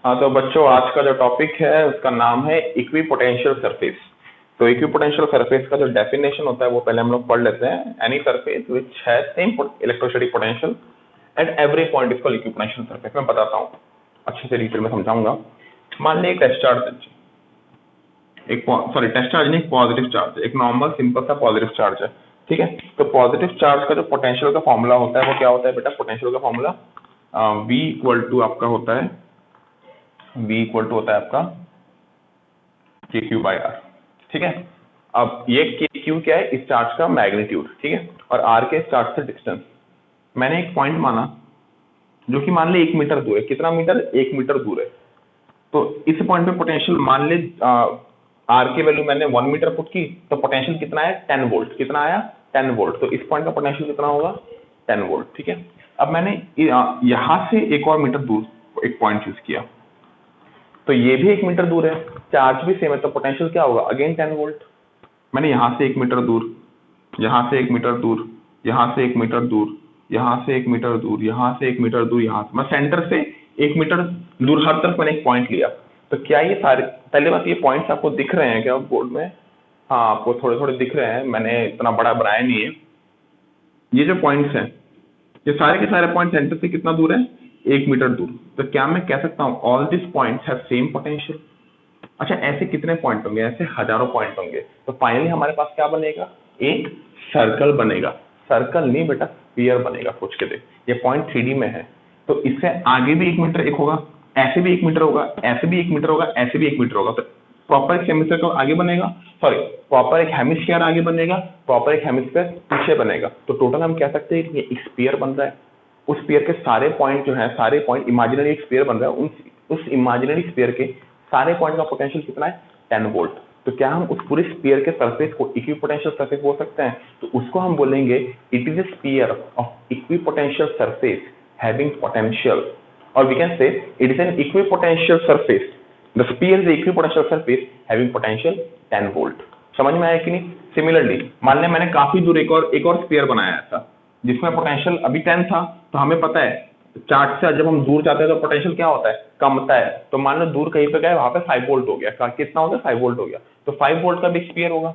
हाँ तो बच्चों, आज का जो टॉपिक है उसका नाम है इक्विपोटेंशियल सरफेस। तो इक्विपोटेंशियल सरफेस का जो डेफिनेशन होता है वो पहले हम लोग पढ़ लेते हैं। Any surface which has same electrostatic potential at every point is called equipotential surface. मैं बताता हूँ, अच्छे से डिटेल में समझाऊंगा। मान लीजिए एक टेस्ट चार्ज है, एक सॉरी टेस्ट चार्ज नहीं, पॉजिटिव चार्ज, एक नॉर्मल सिंपल सा पॉजिटिव चार्ज है। ठीक है, तो पॉजिटिव चार्ज का जो पोटेंशियल का फॉर्मूला होता है वो क्या होता है बेटा? पोटेंशियल का फॉर्मूला V इक्वल टू आपका होता है, V इक्वल टू होता है आपका के क्यू बाई आर। ठीक है, अब ये के क्यू क्या है? इस चार्ज का मैग्नीट्यूड। ठीक है, और आर के इस चार्ज से डिस्टेंस। मैंने एक पॉइंट माना जो कि मान ले 1 मीटर दूर है। कितना मीटर? 1 मीटर दूर है। तो इस पॉइंट पे पोटेंशियल मान ले आर की वैल्यू मैंने 1 मीटर पुट की, तो पोटेंशियल कितना है? 10 वोल्ट। कितना आया? 10 वोल्ट। तो इस पॉइंट का पोटेंशियल कितना होगा? 10 वोल्ट। ठीक है, अब मैंने यहां से एक और मीटर दूर एक पॉइंट चूज किया, तो ये भी 1 मीटर दूर है, चार्ज भी सेम है, तो पोटेंशियल क्या होगा? Again 10 volt. मैंने यहाँ से 1 मीटर दूर, यहाँ से 1 मीटर दूर, यहाँ से 1 मीटर दूर, यहाँ से 1 मीटर दूर, यहाँ से 1 मीटर दूर, यहाँ से मैं सेंटर से 1 मीटर दूर हर तरफ मैंने एक पॉइंट लिया। तो क्या ये सारे, पहले बात, ये पॉइंट्स आपको दिख रहे हैं क्या बोर्ड में? हाँ, आपको थोड़े थोड़े दिख रहे हैं, मैंने इतना बड़ा बनाया नहीं है। ये जो पॉइंट्स हैं, ये सारे के सारे पॉइंट सेंटर से कितना दूर है? 1 मीटर दूर। तो क्या मैं कह सकता हूँ all this points have same potential? अच्छा, ऐसे कितने पॉइंट होंगे? ऐसे हजारों पॉइंट होंगे। तो फाइनली हमारे पास क्या बनेगा? एक सर्कल बनेगा। सर्कल नहीं बेटा, स्फीयर बनेगा। सोच के देख, ये पॉइंट 3D में है, तो इससे आगे भी 1 मीटर एक होगा, ऐसे भी 1 मीटर होगा, ऐसे भी 1 मीटर होगा, ऐसे भी 1 मीटर होगा। तो प्रॉपर एक हेमिस्फीयर को आगे बनेगा, सॉरी प्रॉपर एक हेमिस्फीयर आगे बनेगा, प्रॉपर एक हेमिस्फीयर पीछे बनेगा। तो टोटल हम कह सकते हैं कि एक स्फीयर बन रहा है। उस स्फीयर के सारे पॉइंट जो है, सारे पॉइंट इमेजिनरी एक स्फीयर बन रहा है, उस इमेजिनरी स्फीयर के सारे पॉइंट का पोटेंशियल कितना है? 10 वोल्ट। तो क्या हम उस पूरे स्फीयर के सरफेस को इक्विपोटेंशियल सरफेस बोल सकते हैं? तो उसको हम बोलेंगे it is a sphere of equipotential surface having potential, और we can say it is an equipotential surface. The sphere is equipotential surface having potential 10 volt. समझ में आया कि नहीं? सिमिलरली मान लें मैंने काफी दूर एक और स्फीयर बनाया था जिसमें पोटेंशियल अभी 10 था। तो हमें पता है चार्ज से जब हम दूर जाते हैं तो पोटेंशियल क्या होता है? कम होता है। तो मान लो दूर कहीं पे गए, वहां पे 5 वोल्ट हो गया। कितना हो गया? 5 वोल्ट हो गया। तो 5 वोल्ट का भी स्फीयर होगा,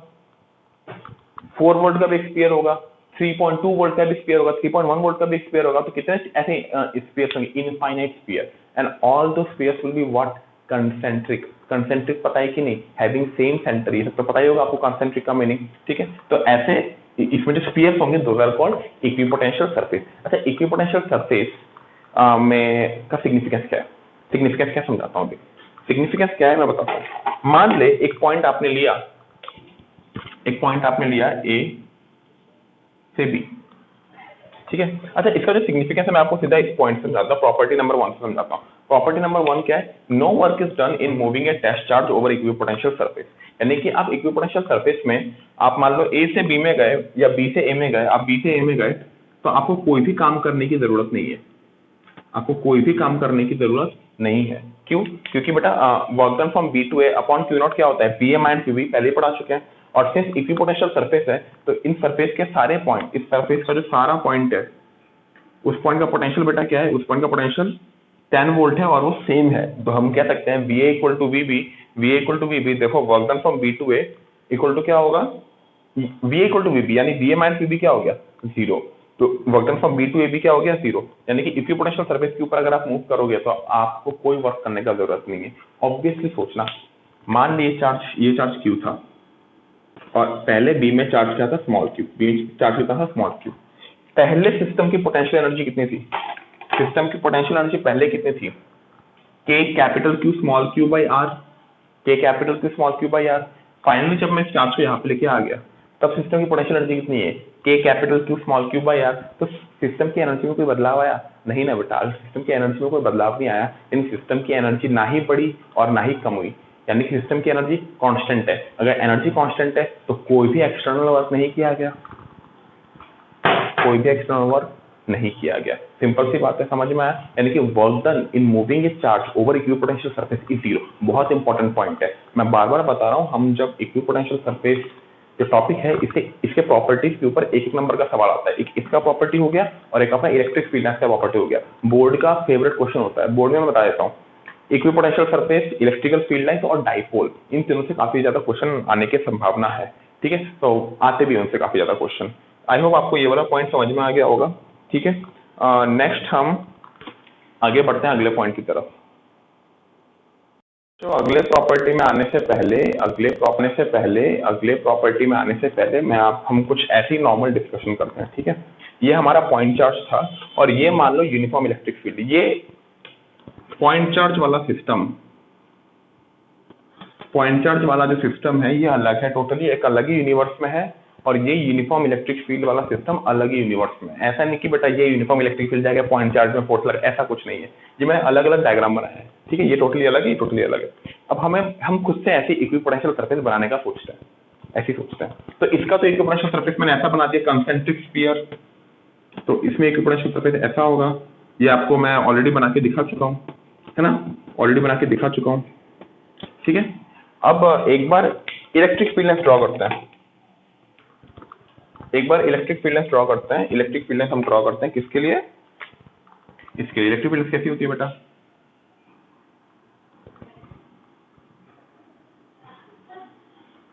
4 वोल्ट का भी स्फीयर होगा, 3.2 वोल्ट का भी स्फीयर होगा, 3.1 वोल्ट का भी स्फीयर होगा। तो कितने ऐसे स्फीयर्स होंगे? Infinite sphere. एंड ऑल दो spheres will be what? Concentric. Concentric पता है कि नहीं? Having same centre. ये सब तो पता ही होगा आपको कंसेंट्रिक का मीनिंग। ठीक है, तो ऐसे इसमें जो स्फीयर्स होंगे those are called equipotential surface. अच्छा, इक्विपोटेंशियल सरफेस में का सिग्निफिकेंस क्या है? सिग्निफिकेंस क्या समझाता हूँ। सिग्निफिकेंस क्या है मैं बताता हूँ। मान ले एक पॉइंट आपने लिया, ए से बी। ठीक है, अच्छा इसका जो सिग्निफिकेंस है मैं आपको सीधा इस पॉइंट से समझाता हूँ, प्रॉपर्टी नंबर 1 से समझाता हूँ। प्रॉपर्टी नंबर 1 क्या है? No work is done in moving a test charge over equipotential surface. यानी कि आप इक्विपोटेंशियल सरफेस में, आप मान लो ए से बी में गए या बी से ए में गए, आप बी से ए में गए, तो आपको कोई भी काम करने की जरूरत नहीं है। आपको कोई भी काम करने की जरूरत नहीं है। क्यों? क्योंकि बेटा work done from B to A upon Q naught क्या होता है? P A minus Q B, पहले ही पढ़ा चुके हैं। और सिंस इक्विपोटेंशियल सरफेस है तो इन सरफेस के सारे पॉइंट, इस सरफेस का जो सारा पॉइंट है, उस पॉइंट का पोटेंशियल बेटा क्या है? उस पॉइंट का पोटेंशियल 10 वोल्ट है और वो सेम है। तो हम कह सकते हैं V A equal to V B, V A equal to V B. देखो work done from B to A equal to क्या होगा? V A equal to V B, यानी V A minus V B क्या हो गया? 0। तो work done from B to A B क्या हो गया? 0। यानी कि इक्विपोटेंशियल सरफेस के ऊपर अगर आप मूव करोगे तो आपको कोई वर्क करने का जरूरत नहीं है। ऑब्वियसली सोचना, मान ली ये चार्ज क्यू था और पहले बी में चार्ज क्या था? Small Q. बी चार्ज कितना था? Small Q. पहले सिस्टम की पोटेंशियल एनर्जी कितनी थी? सिस्टम की पोटेंशियल एनर्जी पहले कितनी थी? K capital Q small Q by R. K capital Q small Q by R. Finally जब मैं इस चार्ज को यहाँ पे लेके आ गया तब सिस्टम की पोटेंशियल एनर्जी कितनी है? K capital Q small Q by R. तो सिस्टम की एनर्जी में कोई बदलाव आया? नहीं ना बेटा, सिस्टम की एनर्जी में कोई बदलाव नहीं आया। इन सिस्टम की एनर्जी ना ही बढ़ी और ना ही कम हुई, यानी कि सिस्टम की एनर्जी कांस्टेंट है। अगर एनर्जी कांस्टेंट है तो कोई भी एक्सटर्नल वर्क नहीं किया गया, कोई भी एक्सटर्नल वर्क नहीं किया गया। सिंपल सी बात है, समझ में आया? यानी कि work done in moving A charge over equipotential surface is 0। बहुत इंपॉर्टेंट पॉइंट है, मैं बार बार बता रहा हूँ। हम जब इक्विपोटेंशियल सरफेस जो टॉपिक है इसके प्रॉपर्टीज के ऊपर एक नंबर का सवाल आता है। एक इसका प्रॉपर्टी हो गया और एक अपना इलेक्ट्रिक फील्ड का प्रॉपर्टी हो गया। बोर्ड का फेवरेट क्वेश्चन होता है। बोर्ड में मैं बता देता हूँ, equipotential surface, electrical field lines और डाइपोल, इन तीनों से काफी ज्यादा क्वेश्चन आने की संभावना है। ठीक है, तो आते भी उनसे काफी ज्यादा क्वेश्चन। आई होप आपको ये वाला पॉइंट समझ में आ गया होगा। ठीक है, नेक्स्ट हम आगे बढ़ते हैं अगले पॉइंट की तरफ। तो अगले प्रॉपर्टी में आने से पहले हम कुछ ऐसी नॉर्मल डिस्कशन करते हैं। ठीक है, ये हमारा पॉइंट चार्ज था और ये मान लो यूनिफॉर्म इलेक्ट्रिक फील्ड। ये पॉइंट चार्ज वाला जो सिस्टम है ये अलग है, टोटली एक अलग ही यूनिवर्स में है, और ये यूनिफॉर्म इलेक्ट्रिक फील्ड वाला सिस्टम अलग ही यूनिवर्स में। ऐसा नहीं कि बेटा ये यूनिफॉर्म इलेक्ट्रिक फील्ड जाएगा पॉइंट चार्ज में फोर्स लगा, ऐसा कुछ नहीं है। ये मैंने अलग अलग डायग्राम बनाया है। ठीक है, ये टोटली अलग है, ये टोटली अलग है। अब हम खुद से ऐसी इक्विपोटेंशियल सरफेस बनाने का सोचते हैं, ऐसी सोचते हैं। तो इसका तो इक्विपोटेंशियल सरफेस मैंने ऐसा बना दिया, कंसेंट्रिक स्फीयर। तो इसमें इक्विपोटेंशियल सरफेस ऐसा होगा, ये आपको मैं ऑलरेडी बना के दिखा चुका हूँ, है ना, ऑलरेडी बना के दिखा चुका हूँ। ठीक है, अब एक बार इलेक्ट्रिक फील्ड लाइंस ड्रॉ करते हैं। इलेक्ट्रिक फील्ड लाइंस हम ड्रॉ करते हैं किसके लिए? इसके लिए। इलेक्ट्रिक फील्ड कैसी होती है बेटा?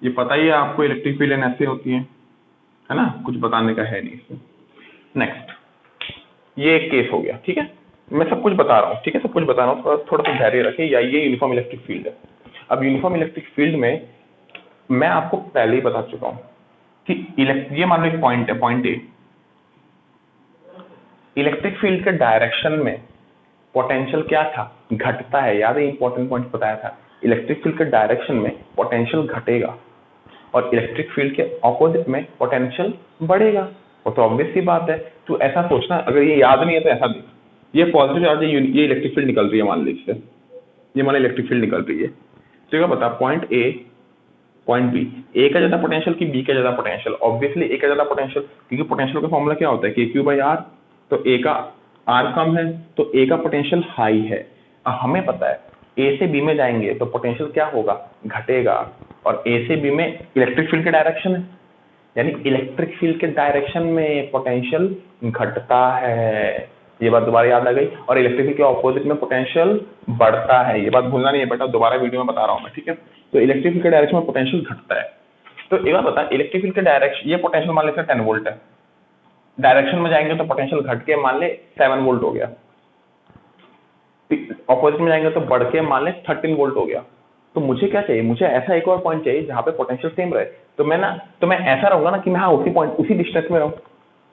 ये पता ही है आपको, इलेक्ट्रिक फील्ड लाइन ऐसे होती है ना, कुछ बताने का है नहीं इसमें। नेक्स्ट, ये एक केस हो गया। ठीक है, मैं सब कुछ बता रहा हूँ। ठीक है, सब कुछ बता रहा हूँ, थोड़ा सा धैर्य रखिए। या ये यूनिफॉर्म इलेक्ट्रिक फील्ड है। अब यूनिफॉर्म इलेक्ट्रिक फील्ड में मैं आपको पहले ही बता चुका हूँ कि ये मान लो एक पॉइंट है, पॉइंट ए। इलेक्ट्रिक फील्ड के डायरेक्शन में पोटेंशियल क्या था? घटता है। याद है, इंपॉर्टेंट पॉइंट बताया था। इलेक्ट्रिक फील्ड के डायरेक्शन में पोटेंशियल घटेगा और इलेक्ट्रिक फील्ड के ऑपोजिट में पोटेंशियल बढ़ेगा। वो तो ऑब्वियस सी बात है। तो ऐसा सोचना, अगर ये याद नहीं है तो ऐसा देख, ये पॉजिटिव चार्ज है, ये इलेक्ट्रिक फील्ड निकल रही है मान लीजिए, ये मान इलेक्ट्रिक फील्ड निकल रही है। तो क्या बता, पॉइंट ए, पॉइंट बी, ए का ज्यादा पोटेंशियल कि बी का ज्यादा पोटेंशियल? ऑब्वियसली ए का ज्यादा पोटेंशियल, क्योंकि पोटेंशियल का फॉर्मूला क्या होता है? के क्यू बाई आर। तो ए का आर कम है तो ए का पोटेंशियल हाई है। अब हमें पता है ए से बी में जाएंगे तो पोटेंशियल क्या होगा? घटेगा। और ए से बी में इलेक्ट्रिक फील्ड के डायरेक्शन है, यानी इलेक्ट्रिक फील्ड के डायरेक्शन में पोटेंशियल घटता है। ये बात दोबारा याद आ गई। और इलेक्ट्रिक फील्ड के ऑपोजिट में पोटेंशियल बढ़ता है। ये बात भूलना नहीं है बेटा, दोबारा वीडियो में बता रहा हूं मैं। ठीक है, तो इलेक्ट्रिक फील्ड के डायरेक्शन में पोटेंशियल घटता है। तो एक बात बता, इलेक्ट्रिक फील्ड के डायरेक्शन, ये पोटेंशियल मान लेते हैं 10 वोल्ट है, डायरेक्शन में जाएंगे तो पोटेंशियल घट के मान ले 7 वोल्ट हो गया, ऑपोजिट में जाएंगे तो बढ़ के मान ले 13 वोल्ट हो गया। तो मुझे क्या चाहिए? मुझे ऐसा एक और पॉइंट चाहिए जहां पे पोटेंशियल सेम रहे। तो मैं ऐसा रहूंगा ना कि मैं हाँ उसी पॉइंट, उसी डिस्टेंस में रहूं,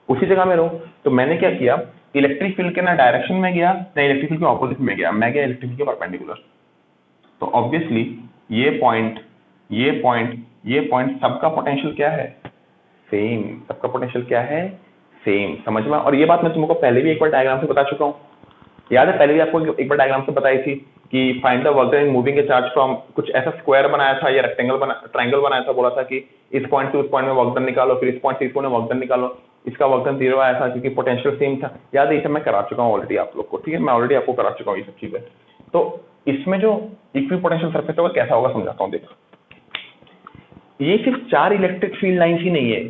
उसी जगह में रहूं। तो मैंने क्या किया, इलेक्ट्रिक फील्ड के ना डायरेक्शन में गया ना इलेक्ट्रिक फील्ड के ऑपोजिट में गया, मैं गया इलेक्ट्रिक फील्ड के परपेंडिकुलर। तो ऑब्वियसली ये पॉइंट सबका पोटेंशियल क्या है? सेम। सबका पोटेंशियल क्या है? सेम। समझ में? और ये बात मैं तुमको पहले भी एक बार डायग्राम से बता चुका हूँ। याद है, पहले भी आपको एक बार डायग्राम से बताई थी कि find the work done in moving A charge from, कुछ ऐसा स्क्वायर बनाया था या ट्रायंगल बनाया था, बोला था कि इस पॉइंट से उस पॉइंट में वर्क डन निकालो, फिर इस पॉइंट से इस पॉइंट में वर्क डन निकालो। इसका वर्क डन 0 आया था क्योंकि पोटेंशियल सेम था। याद है, इसे मैं करा चुका हूँ ऑलरेडी आप लोग को। ठीक है, मैं ऑलरेडी आपको करा चुका हूँ ये सब चीजें। तो इसमें जो इक्विपोटेंशियल सरफेस होगा कैसा होगा समझाता हूँ। देखो, ये सिर्फ 4 इलेक्ट्रिक फील्ड लाइंस ही नहीं है।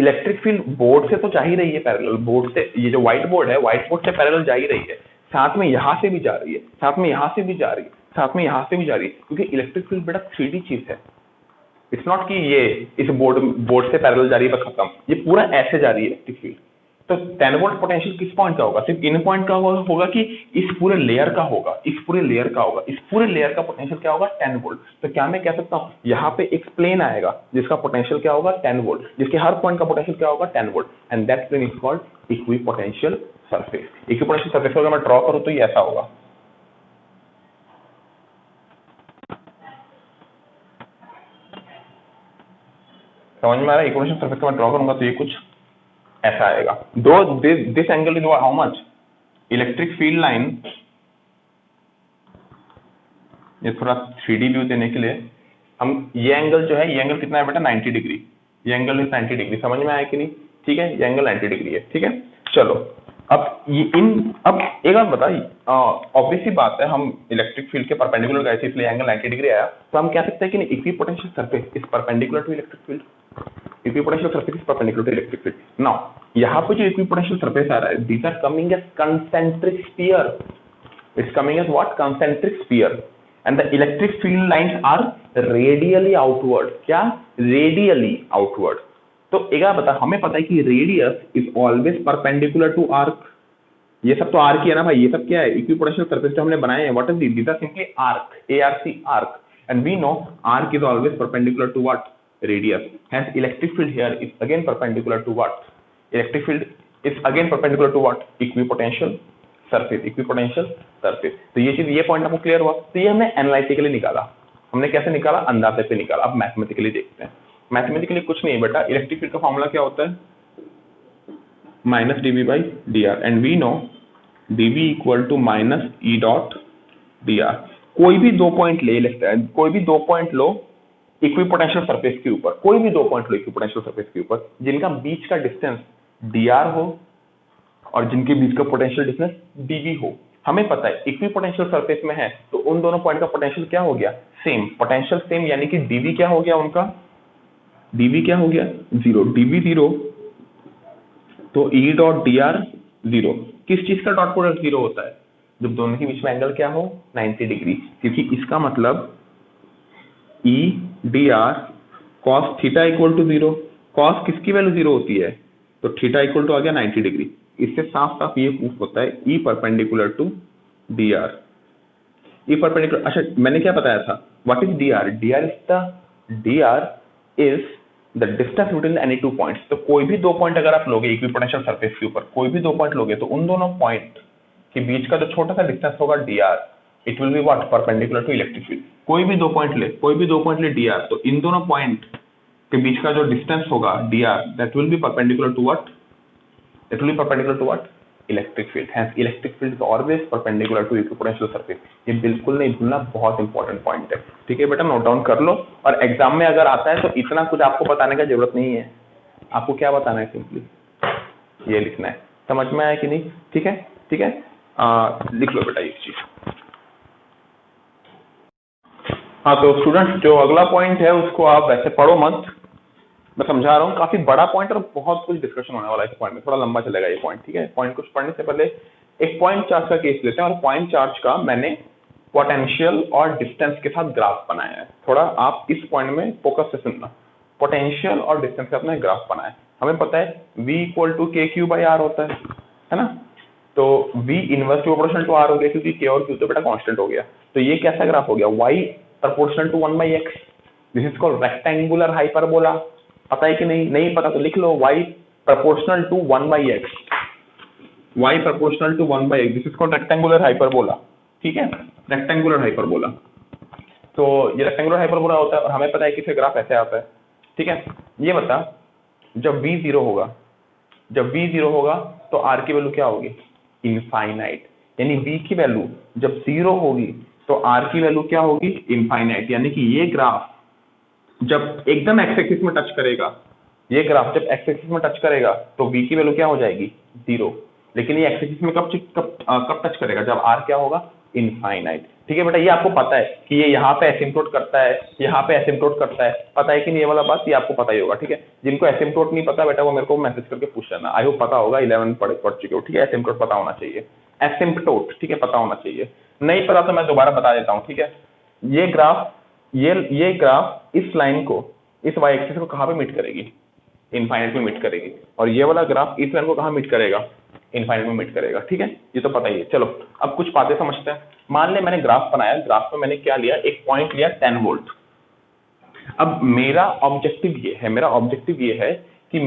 इलेक्ट्रिक फील्ड बोर्ड से तो जा ही रही है पैरेलल, बोर्ड से, ये जो व्हाइट बोर्ड है व्हाइट बोर्ड से पैरेलल जा ही रही है, साथ में यहां से भी जा रही है, साथ में यहां से भी जा रही है, साथ में यहां से भी जा रही है। क्योंकि इलेक्ट्रिक फील्ड बेटा 3D चीज है। इट्स नॉट कि ये इस बोर्ड से पैरेलल जा रही है खत्म, ये पूरा ऐसे जा रही है इलेक्ट्रिक फील्ड। तो 10 वोल्ट पोटेंशियल किस पॉइंट का होगा? सिर्फ इन पॉइंट का होगा कि इस पूरे लेयर का होगा? इस पूरे लेयर का होगा। इस पूरे लेयर का पोटेंशियल क्या होगा? 10 वोल्ट। तो क्या मैं कह सकता हूँ, यहाँ पे एक प्लेन आएगा जिसका पोटेंशियल क्या होगा? 10 वोल्ट, जिसके हर पॉइंट का पोटेंशियल क्या होगा? 10 volt. And that plane is called equipotential surface. Equipotential surface को अगर मैं ड्रॉ करूँ तो ये ऐसा होगा। समझ में आ रहा है? इक्विपोटेंशियल सरफेस को मैं ड्रॉ करूंगा तो ये कुछ ऐसा आएगा। दो this angle is how much? Electric field line, ये थोड़ा 3D व्यू देने के लिए हम, ये एंगल जो है, ये एंगल कितना है बेटा? 90 डिग्री। ये एंगल इज 90 डिग्री। समझ में आया कि नहीं? ठीक है, ये एंगल 90 डिग्री है। ठीक है, चलो अब अब एक बात बताइए, ऑब्वियस ही बात है, हम इलेक्ट्रिक फील्ड के परपेंडिकुलर गए थे इसलिए एंगल 90 डिग्री आया। तो हम कह सकते हैं कि equipotential surface is perpendicular to electric field. Equipotential surface is perpendicular to electric field. Now यहाँ पे जो इक्विपोटेंशियल सरफेस आ रहा है, these are coming as concentric sphere. It's coming as what? Concentric sphere. And the electric field lines are radially outward. क्या? Radially outward. तो एक बात बता, हमें पता है कि radius is always perpendicular to arc. ये सब तो आर्क ही है ना भाई, ये सब क्या है? इक्विपोटेंशियल सरफेस जो हमने बनाए हैं, what is this? Are simply arc, ARC, arc. And we know arc is always perpendicular to what? Radius. Hence electric field here is again perpendicular to what? Electric field is again perpendicular to what? Equipotential surface, equipotential surface. तो ये चीज, ये point आपको clear हुआ. तो ये हमने analytically निकाला. हमने कैसे निकाला? अंदाजे से निकाला. अब मैथमेटिकली देखते हैं. मैथमेटिकली कुछ नहीं बेटा, इलेक्ट्रिक फील्ड का फॉर्मूला क्या होता है? Minus dv by dr. And we know dv equal to minus E dot dr. कोई भी दो पॉइंट ले, कोई भी दो पॉइंट लो इक्विपोटेंशियल सरफेस के ऊपर, कोई भी दो पॉइंट लो इक्विपोटेंशियल सरफेस के ऊपर, जिनका बीच का डिस्टेंस dr हो और जिनके बीच का पोटेंशियल डिफरेंस dv हो. हमें पता है इक्विपोटेंशियल सरफेस में है तो उन दोनों पॉइंट का पोटेंशियल क्या हो गया? सेम. पोटेंशियल सेम, यानी कि dv क्या हो गया उनका? dv क्या हो गया? जीरो. dv जीरो तो e डॉट dr जीरो. किस चीज का डॉट प्रोडक्ट जीरो होता है? जब दोनों के बीच में एंगल क्या हो? 90 डिग्री. क्योंकि इसका मतलब e dr cos theta equal to zero. cos किसकी वैल्यू जीरो होती है? तो थीटा इक्वल टू आ गया 90 डिग्री. इससे साफ साफ ये प्रूफ होता है E perpendicular to dr. E perpendicular. अच्छा, मैंने क्या बताया था? What is dr? dr is the distance between any two points. तो कोई भी दो पॉइंट अगर आप लोगे इक्विपोटेंशियल सरफेस के ऊपर, कोई भी दो पॉइंट लोगे तो उन दोनों पॉइंट के बीच का जो छोटा सा डिस्टेंस होगा dr, it will be what? Perpendicular to electric field. कोई भी दो पॉइंट ले, कोई भी दो पॉइंट ले dr, तो इन दोनों पॉइंट के बीच का जो डिस्टेंस होगा dr, that will be perpendicular to what? It will be perpendicular to what? Electric field. Hence electric field is always perpendicular to equipotential surface. ये बिल्कुल नहीं भूलना, बहुत इंपॉर्टेंट पॉइंट है. ठीक है बेटा, नोट डाउन कर लो. और एग्जाम में अगर आता है तो इतना कुछ आपको बताने का जरूरत नहीं है. आपको क्या बताना है? सिंपली ये लिखना है. समझ में आया कि नहीं? ठीक है, ठीक है. लिख लो बेटा ये चीज. हाँ, तो स्टूडेंट्स जो अगला पॉइंट है उसको आप वैसे पढ़ो मत, मैं समझा रहा हूँ. काफी बड़ा पॉइंट और बहुत कुछ डिस्कशन होने वाला है इस पॉइंट में, थोड़ा लंबा चलेगा ये पॉइंट. ठीक है, पॉइंट कुछ पढ़ने से पहले एक पॉइंट चार्ज का केस लेते हैं. और पॉइंट चार्ज का मैंने पोटेंशियल और डिस्टेंस के साथ ग्राफ बनाया है. थोड़ा आप इस पॉइंट में फोकस से सुनना. पोटेंशियल और डिस्टेंस का अपना ग्राफ बनाया है. हमें पता है V equal to K Q by R होता है ना? तो V inverse proportional to R हो गया, क्योंकि के और क्यू तो बेटा कॉन्स्टेंट हो गया. तो ये कैसा ग्राफ हो गया? Y proportional to 1/x. This is called rectangular hyperbola. पता है कि नहीं? नहीं पता तो लिख लो, y proportional to 1/x. y proportional to 1/x. This is called rectangular hyperbola. ठीक है, रेक्टेंगुलर हाइपरबोला. तो ये रेक्टेंगुलर हाइपरबोला होता है और हमें पता है कि इसका ग्राफ ऐसे आता है. ठीक है, ये बता, जब v जीरो होगा, जब v जीरो होगा तो r की वैल्यू क्या होगी? इनफाइनाइट. यानी v की वैल्यू जब जीरो होगी तो r की वैल्यू क्या होगी? इनफाइनाइट. यानी कि ये ग्राफ जब एकदम एक्स एक्सिस में टच करेगा, ये ग्राफ जब एक्स एक्सिस में टच करेगा तो v की वैल्यू क्या हो जाएगी? जीरो. लेकिन ये एक्स एक्सिस में कब टच करेगा? जब r क्या होगा? इनफाइनाइट. ठीक है बेटा, ये आपको पता है कि ये यहाँ पे एसिम्प्टोट करता है, यहाँ पे एसिम्प्टोट करता है. पता है कि नहीं? ये वाला बात ये आपको पता ही होगा. ठीक है, जिनको एसिम्प्टोट नहीं पता बेटा वो मेरे को मैसेज करके पूछ लेना. आई होप पता होगा, 11 पढ़ चुके हो. ठीक है, एसिम्प्टोट पता होना चाहिए. एसिम्प्टोट, ठीक है, पता होना चाहिए. नहीं पता तो मैं दोबारा बता देता हूँ. ठीक है, ये ग्राफ, ये ग्राफ इस लाइन को, इस y एक्सिस को कहाँ पे मीट करेगी? इनफाइनाइट में मीट करेगी. और ये वाला ग्राफ इस लाइन को कहाँ मीट करेगा? इनफाइनाइट में मीट करेगा. ठीक है, ये तो पता ही है. चलो अब कुछ बातें समझते हैं. मान ले मैंने ग्राफ बनाया, ग्राफ में मैंने क्या लिया? एक पॉइंट लिया 10 वोल्ट. अब मेरा ऑब्जेक्टिव ये है कि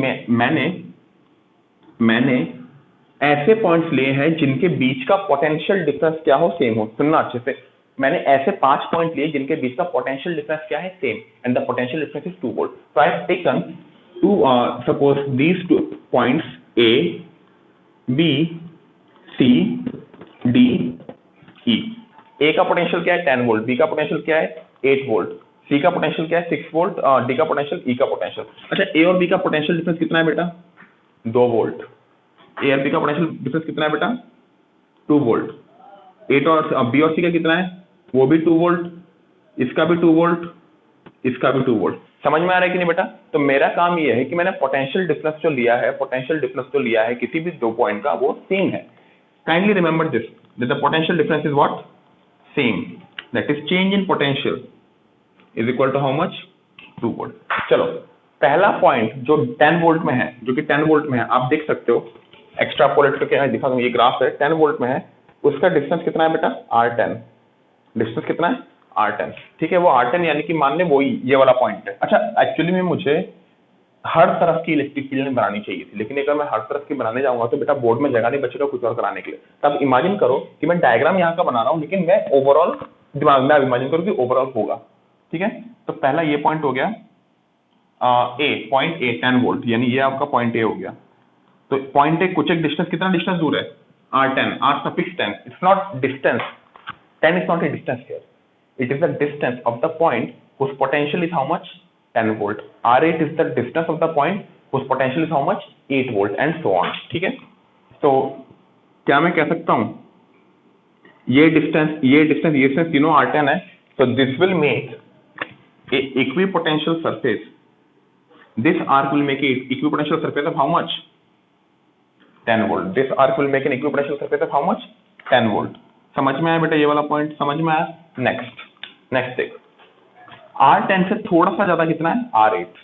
मैंने ऐसे पॉइंट्स लिए हैं जिनके बीच का पोटेंशियल डिफरेंस क्या हो? सेम हो. सुनना अच्छे से. मैंने ऐसे 5 पॉइंट लिए जिनके बीच का पोटेंशियल डिफरेंस क्या है? Same. And the potential difference is 2 volt. So I have taken two suppose these two points A, B, C, D, E. A का पोटेंशियल क्या है? 10 वोल्ट. B का पोटेंशियल क्या है? 8 वोल्ट. C का पोटेंशियल क्या है? 6 वोल्ट. D का पोटेंशियल, E का पोटेंशियल. अच्छा, A और B का पोटेंशियल डिफरेंस कितना है बेटा? 2 वोल्ट. A और B का पोटेंशियल डिफरेंस कितना है बेटा? 2 वोल्ट. A और B और C का कितना है? वो भी 2 वोल्ट. इसका भी 2 वोल्ट, इसका भी 2 वोल्ट. समझ में आ रहा है कि नहीं बेटा? तो मेरा काम ये है कि मैंने पोटेंशियल डिफरेंस जो लिया है, किसी भी दो पॉइंट का वो सेम है. Kindly remember this. that the potential difference is what? Same. That is change in potential is equal to how much? 2 volt. चलो पहला पॉइंट जो 10 वोल्ट में है, जो कि 10 वोल्ट में है, आप देख सकते हो, एक्स्ट्रापोलेट करके मैं दिखा दूं, ये ग्राफ है, 10 वोल्ट में है, उसका डिस्टेंस कितना है बेटा? R10। डिस्टेंस कितना है? R10। ठीक है, वो R10 यानी कि मान ले वही ये वाला पॉइंट है। अच्छा, एक्चुअली में मुझे हर तरफ की इलेक्ट्रिक फील्ड बनानी चाहिए थी, लेकिन अगर मैं हर तरफ की बनाने जाऊंगा तो बेटा बोर्ड में जगह नहीं बचेगा कुछ और कराने के लिए। तब इमेजिन करो कि मैं डायग्राम यहाँ का बना रहा हूँ, लेकिन मैं ओवरऑल दिमाग में इमेजिन करो कि ओवरऑल होगा। ठीक है, तो पहला ये पॉइंट हो गया पॉइंट ए 10 वोल्ट, यानी ये आपका पॉइंट ए हो गया। तो पॉइंट ए कुछ एक डिस्टेंस, कितना डिस्टेंस दूर है? R10, R suffix 10, it's not distance, 10 is not a distance here, it is the distance of the point whose potential is how much? 10 volt. R8 is the distance of the point whose potential is how much? 8 volt and so on। ठीक है, तो क्या मैं कह सकता हूं ये distance तीनों R10 है, so this will make a equipotential surface, this arc will make a equipotential surface of how much? 10 volt। this arc will make an equipotential surface of how much? 10 volt। समझ में आया बेटा ये वाला point? समझ में आया? नेक्स्ट देख, R10 से थोड़ा सा ज्यादा कितना है? R8,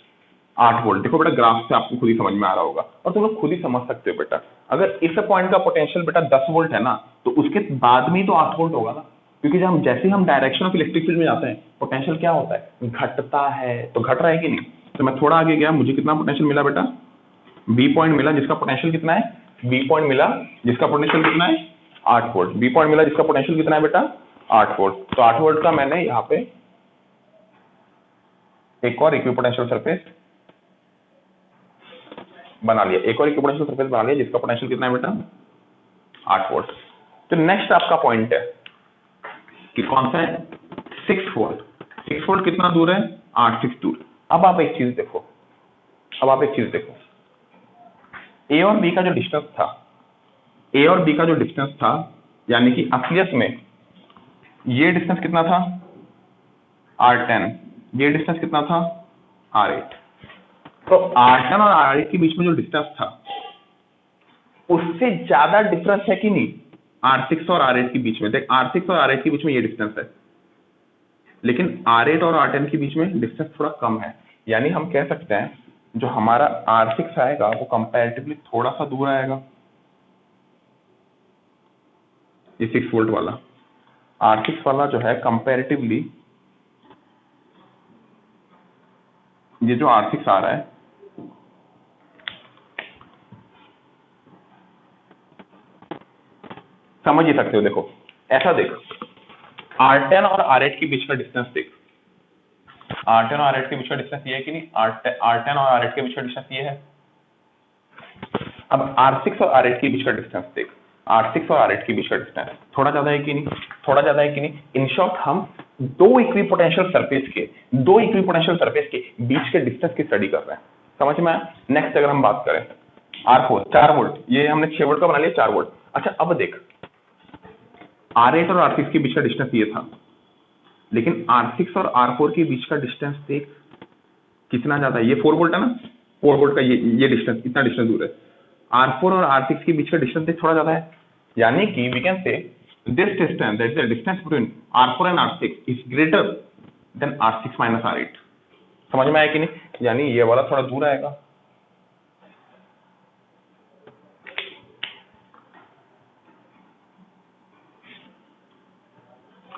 8 volt. देखो बेटा ग्राफ से आपको खुद ही समझ में आ रहा होगा, और तुम लोग खुद ही समझ सकते हो बेटा, अगर इस पॉइंट का पोटेंशियल बेटा 10 वोल्ट है ना, तो उसके बाद में ही तो 8 वोल्ट होगा ना, क्योंकि जब जैसे हम डायरेक्शन ऑफ इलेक्ट्रिक फील्ड में जाते हैं पोटेंशियल क्या होता है? घटता है। तो घट रहा है कि नहीं? तो मैं थोड़ा आगे गया, मुझे कितना पोटेंशियल मिला बेटा? बी पॉइंट मिला, जिसका पोटेंशियल कितना है? बी पॉइंट मिला, जिसका पोटेंशियल कितना है? 8 वोल्ट। बी पॉइंट मिला, जिसका पोटेंशियल कितना है बेटा? 8 वोल्ट। तो 8 वोल्ट का मैंने यहाँ पे एक और इक्विपोटेंशियल सरफेस बना लिया, जिसका पोटेंशियल कितना है बेटा? 8 वोल्ट। तो नेक्स्ट आपका पॉइंट है कि कौन सा है? 6 वोल्ट। 6 वोल्ट कितना दूर है? 8 दूर। अब आप एक चीज देखो, ए और बी का जो डिस्टेंस था, यानी कि असलियत में ये डिस्टेंस कितना था? R10। ये डिस्टेंस कितना था? R8। तो R10 और R8 के बीच में जो डिस्टेंस था, उससे ज्यादा डिफरेंस है कि नहीं R6 और R8 के बीच में? देख, R6 और R8 के बीच में ये डिस्टेंस है, लेकिन R8 और R10 के बीच में डिस्टेंस थोड़ा कम है। यानी हम कह सकते हैं जो हमारा R6 आएगा वो कंपैरेटिवली थोड़ा सा दूर आएगा, ये 6 वोल्ट वाला R6 वाला जो है कंपैरेटिवली, ये जो R6 आ रहा है समझ ही सकते हो। देखो ऐसा देख, R10 और R8 के बीच का डिस्टेंस देख, R10 और R8 के बीच का डिस्टेंस ये है कि नहीं? R10 और R8 के बीच का डिस्टेंस ये है। अब R6 और R8 के बीच का डिस्टेंस देख, R6 और R8 के बीच का डिस्टेंस थोड़ा ज्यादा है कि नहीं? इन शॉर्ट हम दो इक्विपोटेंशियल सरफेस के बीच के डिस्टेंस की स्टडी कर रहे हैं। समझ में आया? नेक्स्ट अगर हम बात करें R4, 4 वोल्ट, ये हमने 6 वोल्ट का बना लिया, 4 वोल्ट। अच्छा अब देख, R8 और R6 के बीच का डिस्टेंस ये था, लेकिन R6 और R4 के बीच का डिस्टेंस देख कितना ज्यादा है। ये 4 वोल्ट है ना, 4 वोल्ट का ये डिस्टेंस, इतना डिस्टेंस दूर है। R4 और R6 के बीच का डिस्टेंस देख थोड़ा ज्यादा है, यानी कि we can say this distance, that is the distance between R4 and R6 is greater than R6 minus R8। समझ में आया कि नहीं? यानी ये वाला थोड़ा दूर आएगा।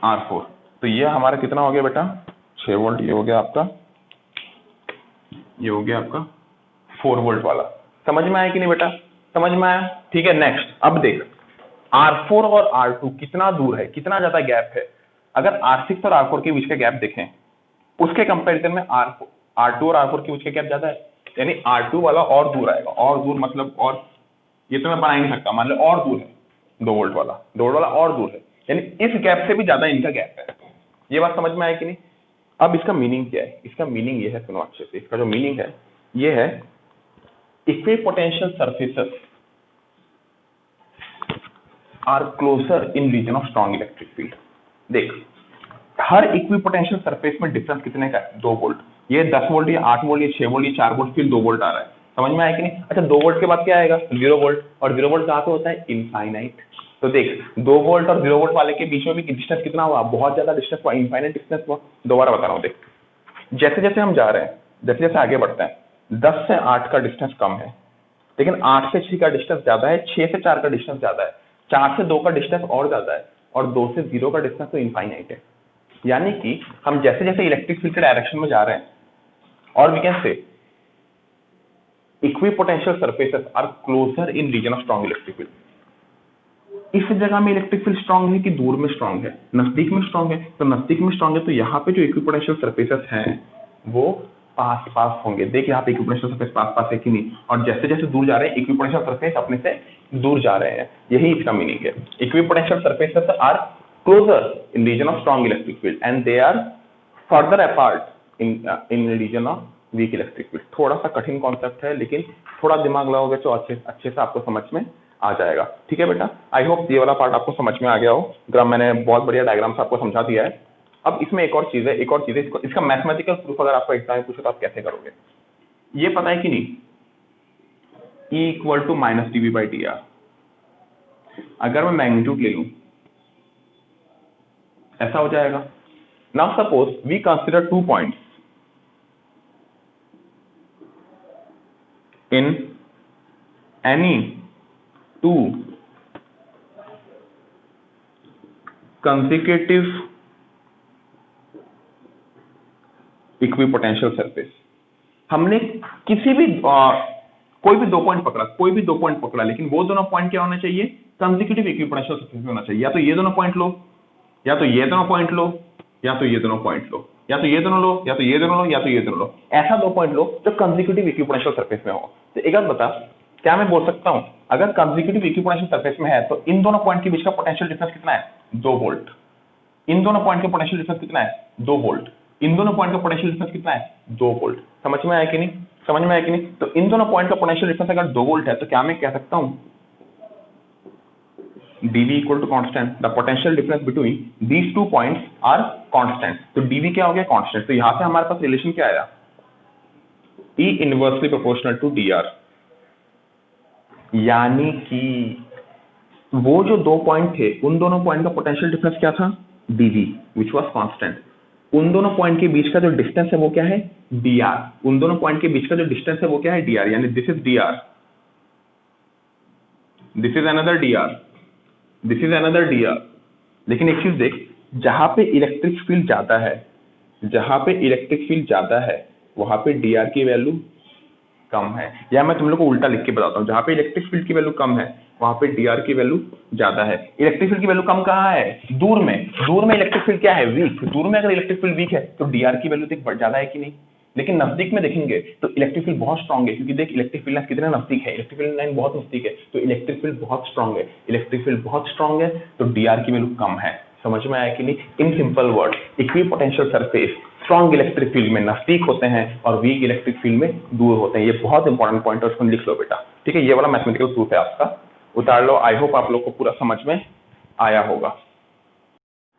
R4, तो ये हमारा कितना हो गया बेटा? 6 वोल्ट। ये हो गया आपका 4 वोल्ट वाला। समझ में आया कि नहीं बेटा? समझ में आया? ठीक है, नेक्स्ट अब देख, R4 और R2 कितना दूर है, कितना ज्यादा गैप है। अगर R6 और R4 के बीच का गैप देखें, उसके कंपैरिजन में R2 और R4 के बीच का गैप ज्यादा है, यानी R2 वाला और दूर आएगा। और दूर मतलब, और ये तो मैं बना ही नहीं सकता, मान लो और दूर है, 2 वोल्ट वाला और दूर है, यानी इस गैप से भी ज्यादा इनका गैप है। ये बात समझ में आया कि नहीं? अब इसका मीनिंग क्या है? इसका मीनिंग ये है, सुनो अच्छे से, इसका जो मीनिंग है ये है, equipotential surfaces are closer in region of strong electric field. देख, हर इक्विपोटेंशियल सरफेस में डिफरेंस कितने का है? 2 वोल्ट। ये 10 वोल्ट, ये 8 वोल्ट, ये 6 वोल्ट, ये 4 वोल्ट, फिर 2 वोल्ट आ रहा है। समझ में आया कि नहीं? अच्छा, 2 वोल्ट के बाद क्या आएगा? 0 वोल्ट। और 0 वोल्ट कहाँ पे होता है? इनफाइनाइट। तो तो देख 2 वोल्ट और 0 वोल्ट वाले के बीच में भी डिस्टेंस कितना हुआ, बहुत ज्यादा डिस्टेंस हुआ, इनफाइनाइट डिस्टेंस हुआ। दोबारा बता रहा हूँ, देख जैसे जैसे हम जा रहे हैं, जैसे जैसे आगे बढ़ते हैं, 10 से 8 का डिस्टेंस कम है, लेकिन 8 से 6 का डिस्टेंस ज्यादा है, 6 से 4 का डिस्टेंस ज्यादा है, 4 से 2 का डिस्टेंस और ज्यादा है, और 2 से 0 का डिस्टेंस तो इनफाइनाइट है। यानी कि हम जैसे जैसे इलेक्ट्रिक फील्ड के डायरेक्शन में जा रहे हैं, और we can say equipotential surfaces are closer in region of strong electric field. इस जगह में इलेक्ट्रिक फील्ड स्ट्रांग है कि दूर में स्ट्रांग है, नजदीक में स्ट्रांग है, तो नजदीक में स्ट्रांग है, तो यहाँ पे जो इक्विपोटेंशियल सरफेसेस हैं वो पास पास होंगे। देख यहाँ पे इक्विपोटेंशियल सरफेस पास पास है कि नहीं, और जैसे जैसे दूर जा रहे हैं इक्विपोटेंशियल सरफेस अपने से दूर जा रहे हैं, यही इसका मीनिंग है। Equipotential surfaces are closer in region of strong electric field and they are further apart in region of weak electric field. थोड़ा सा कठिन कॉन्सेप्ट है, लेकिन थोड़ा दिमाग लगाओगे तो अच्छे से आपको समझ में आ जाएगा। ठीक है बेटा, आई होप ये वाला पार्ट आपको समझ में आ गया हो। ग्राम मैंने बहुत बढ़िया डायग्राम से आपको समझा दिया है। अब इसमें एक और चीज है, इसका मैथमेटिकल प्रूफ अगर आपको एग्जाम में पूछे तो आप कैसे करोगे, ये पता है कि नहीं, E equal to minus D V by D R. अगर मैं मैग्नीट्यूड ले लूं ऐसा हो जाएगा। Now suppose we consider 2 points in any 2 consecutive equipotential surface. हमने किसी भी कोई भी 2 पॉइंट पकड़ा, लेकिन वो दोनों पॉइंट क्या होना चाहिए, कंसेक्यूटिव इक्विपोटेंशियल सरफेस में होना चाहिए। या तो ये दोनों पॉइंट लो, या तो ये दोनों पॉइंट लो, या तो ये दोनों पॉइंट लो, या तो ये दोनों लो, या तो ये दोनों लो, या तो ये दोनों लो। ऐसा 2 पॉइंट लो जो कंसेक्यूटिव इक्विपोटेंशियल सरफेस में हो। तो एक बात बता, क्या मैं बोल सकता हूं अगर कंसेक्यूटिव इक्विपोटेंशियल सरफेस में है तो इन दोनों पॉइंट के बीच का पोटेंशियल डिफरेंस कितना है, 2 वोल्ट। इन दोनों पॉइंट का पोटेंशियल डिफरेंस कितना है, 2 वोल्ट। इन दोनों पॉइंट का पोटेंशियल डिफरेंस कितना है, 2 वोल्ट। समझ में आया कि नहीं, समझ में आया कि नहीं। तो इन दोनों पॉइंट का पोटेंशियल डिफरेंस अगर 2 वोल्ट है तो क्या मैं कह सकता हूं dV equal to constant, the potential difference between these 2 points are constant. तो dV क्या हो गया, कांस्टेंट। तो यहां से हमारे पास रिलेशन क्या आया, E inversely proportional to dr। यानी कि वो जो 2 पॉइंट थे उन दोनों पॉइंट का पोटेंशियल डिफरेंस क्या था, dV विच वाज कांस्टेंट। उन दोनों पॉइंट के बीच का जो डिस्टेंस है वो क्या है, dr। उन दोनों पॉइंट के बीच का जो डिस्टेंस है वो क्या है, dr। यानी this is dr, this is another dr, this is another dr। लेकिन एक चीज देख, जहां पे इलेक्ट्रिक फील्ड ज्यादा है, वहां पे dr की वैल्यू कम है। या मैं तुम लोग को उल्टा लिख के बताता हूं, जहां पे इलेक्ट्रिक फील्ड की वैल्यू कम है वहां पे dr की वैल्यू ज्यादा है। इलेक्ट्रिक फील्ड की वैल्यू कम कहां है, दूर में इलेक्ट्रिक फील्ड क्या है, वीक। दूर में अगर इलेक्ट्रिक फील्ड वीक है तो dr की वैल्यू देख ज्यादा है कि नहीं। लेकिन नजदीक में देखेंगे तो इलेक्ट्रिक फील्ड बहुत स्ट्रांग है, क्योंकि देख इलेक्ट्रिक फील्ड लाइन कितना नजदीक है, इलेक्ट्रिक फील्ड लाइन बहुत नजदीक है, तो इलेक्ट्रिक फील्ड बहुत स्ट्रांग है, तो dr की वैल्यू कम है। समझ में आया कि नहीं। In simple word, equipotential surface strong electric field में नजदीक होते हैं और वीक इलेक्ट्रिक फील्ड में दूर होते हैं। ये बहुत इंपॉर्टेंट पॉइंट है, उसको लिख लो बेटा। ठीक है, ये वाला मैथमेटिकल प्रूफ है आपका, उतार लो। आई होप आप लोग को पूरा समझ में आया होगा।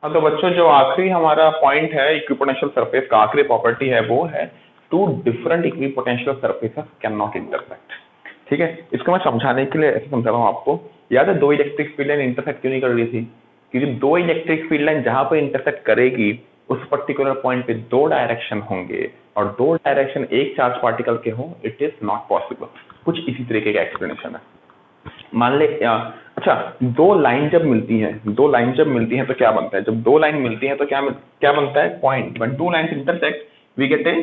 हाँ तो बच्चों, जो आखिरी हमारा पॉइंट है इक्विपोटेंशियल सरफेस का, आखिरी प्रॉपर्टी है वो है 2 different equipotential surfaces can not intersect. ठीक है, इसको मैं समझाने के लिए ऐसे समझा रहा हूँ आपको। याद है 2 इलेक्ट्रिक फील्ड लाइन इंटरसेक्ट क्यों नहीं कर रही थी, क्योंकि 2 इलेक्ट्रिक फील्ड लाइन जहां पर इंटरसेक्ट करेगी उस पर्टिकुलर पॉइंट पे 2 डायरेक्शन होंगे, और 2 डायरेक्शन एक चार्ज पार्टिकल के हों, इट इज नॉट पॉसिबल। कुछ इसी तरीके का एक्सप्लेनेशन है। मान ले अच्छा, 2 लाइन जब मिलती हैं तो क्या बनता है, जब 2 लाइन मिलती हैं तो क्या बनता है, point. When 2 lines intersect we get a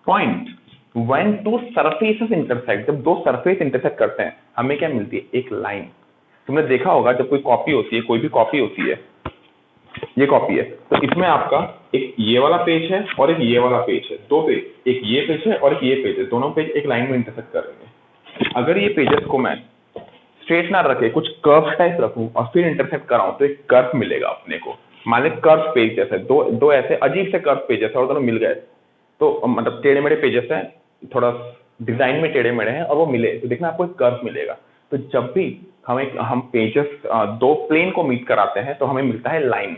point. When 2 surfaces intersect, जब 2 सरफेस इंटरसेक्ट करते हैं हमें क्या मिलती है, एक लाइन। तुमने देखा होगा जब कोई कॉपी होती है, कोई भी कॉपी होती है, ये कॉपी है, तो इसमें आपका एक ये वाला पेज है और एक ये वाला पेज है, 2 पेज, एक ये पेज है और एक ये पेज है, दोनों पेज एक लाइन में इंटरसेक्ट कर रहे हैं। अगर ये पेजेस को मैं स्ट्रेट ना रखे, कुछ कर्व टाइप रखूं और फिर इंटरसेक्ट कराऊं तो एक कर्व मिलेगा अपने को। मान ले कर्व पेज जैसे दो ऐसे अजीब से कर्व पेजेस है और दोनों मिल गए, तो मतलब टेढ़े मेढ़े पेजेस हैं, थोड़ा डिजाइन में टेढ़े मेढ़े हैं और वो मिले तो देखना आपको एक कर्व मिलेगा। तो जब भी हम पेजेस 2 प्लेन को मीट कराते हैं तो हमें मिलता है लाइन।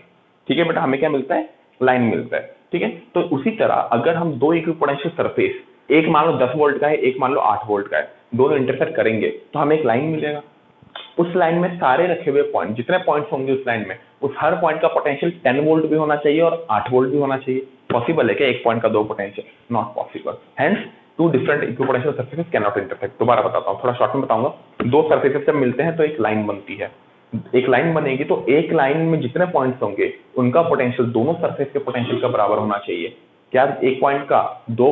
ठीक है बेटा, हमें क्या मिलता है, लाइन मिलता है। ठीक है, तो उसी तरह अगर हम 2 इक्विपोटेंशियल सरफेस, एक मान लो 10 वोल्ट का है, एक मान लो 8 वोल्ट का है, दोनों इंटरसेक्ट करेंगे तो हमें एक लाइन मिलेगा। उस लाइन में सारे रखे हुए पॉइंट, जितने पॉइंट्स होंगे उस लाइन में, उस हर पॉइंट का पोटेंशियल 10 वोल्ट भी होना चाहिए और 8 वोल्ट भी होना चाहिए। पॉसिबल है क्या एक पॉइंट का दो potential? Not possible. Hence two different equipotential surfaces can not intersect. दोबारा बताता हूँ, थोड़ा शॉर्ट में बताऊंगा। दो सरफेसेस जब मिलते हैं तो एक लाइन बनती है, एक लाइन बनेगी तो एक लाइन में जितने पॉइंट्स होंगे उनका पोटेंशियल दोनों सरफेस के पोटेंशियल का बराबर होना चाहिए। क्या एक पॉइंट का दो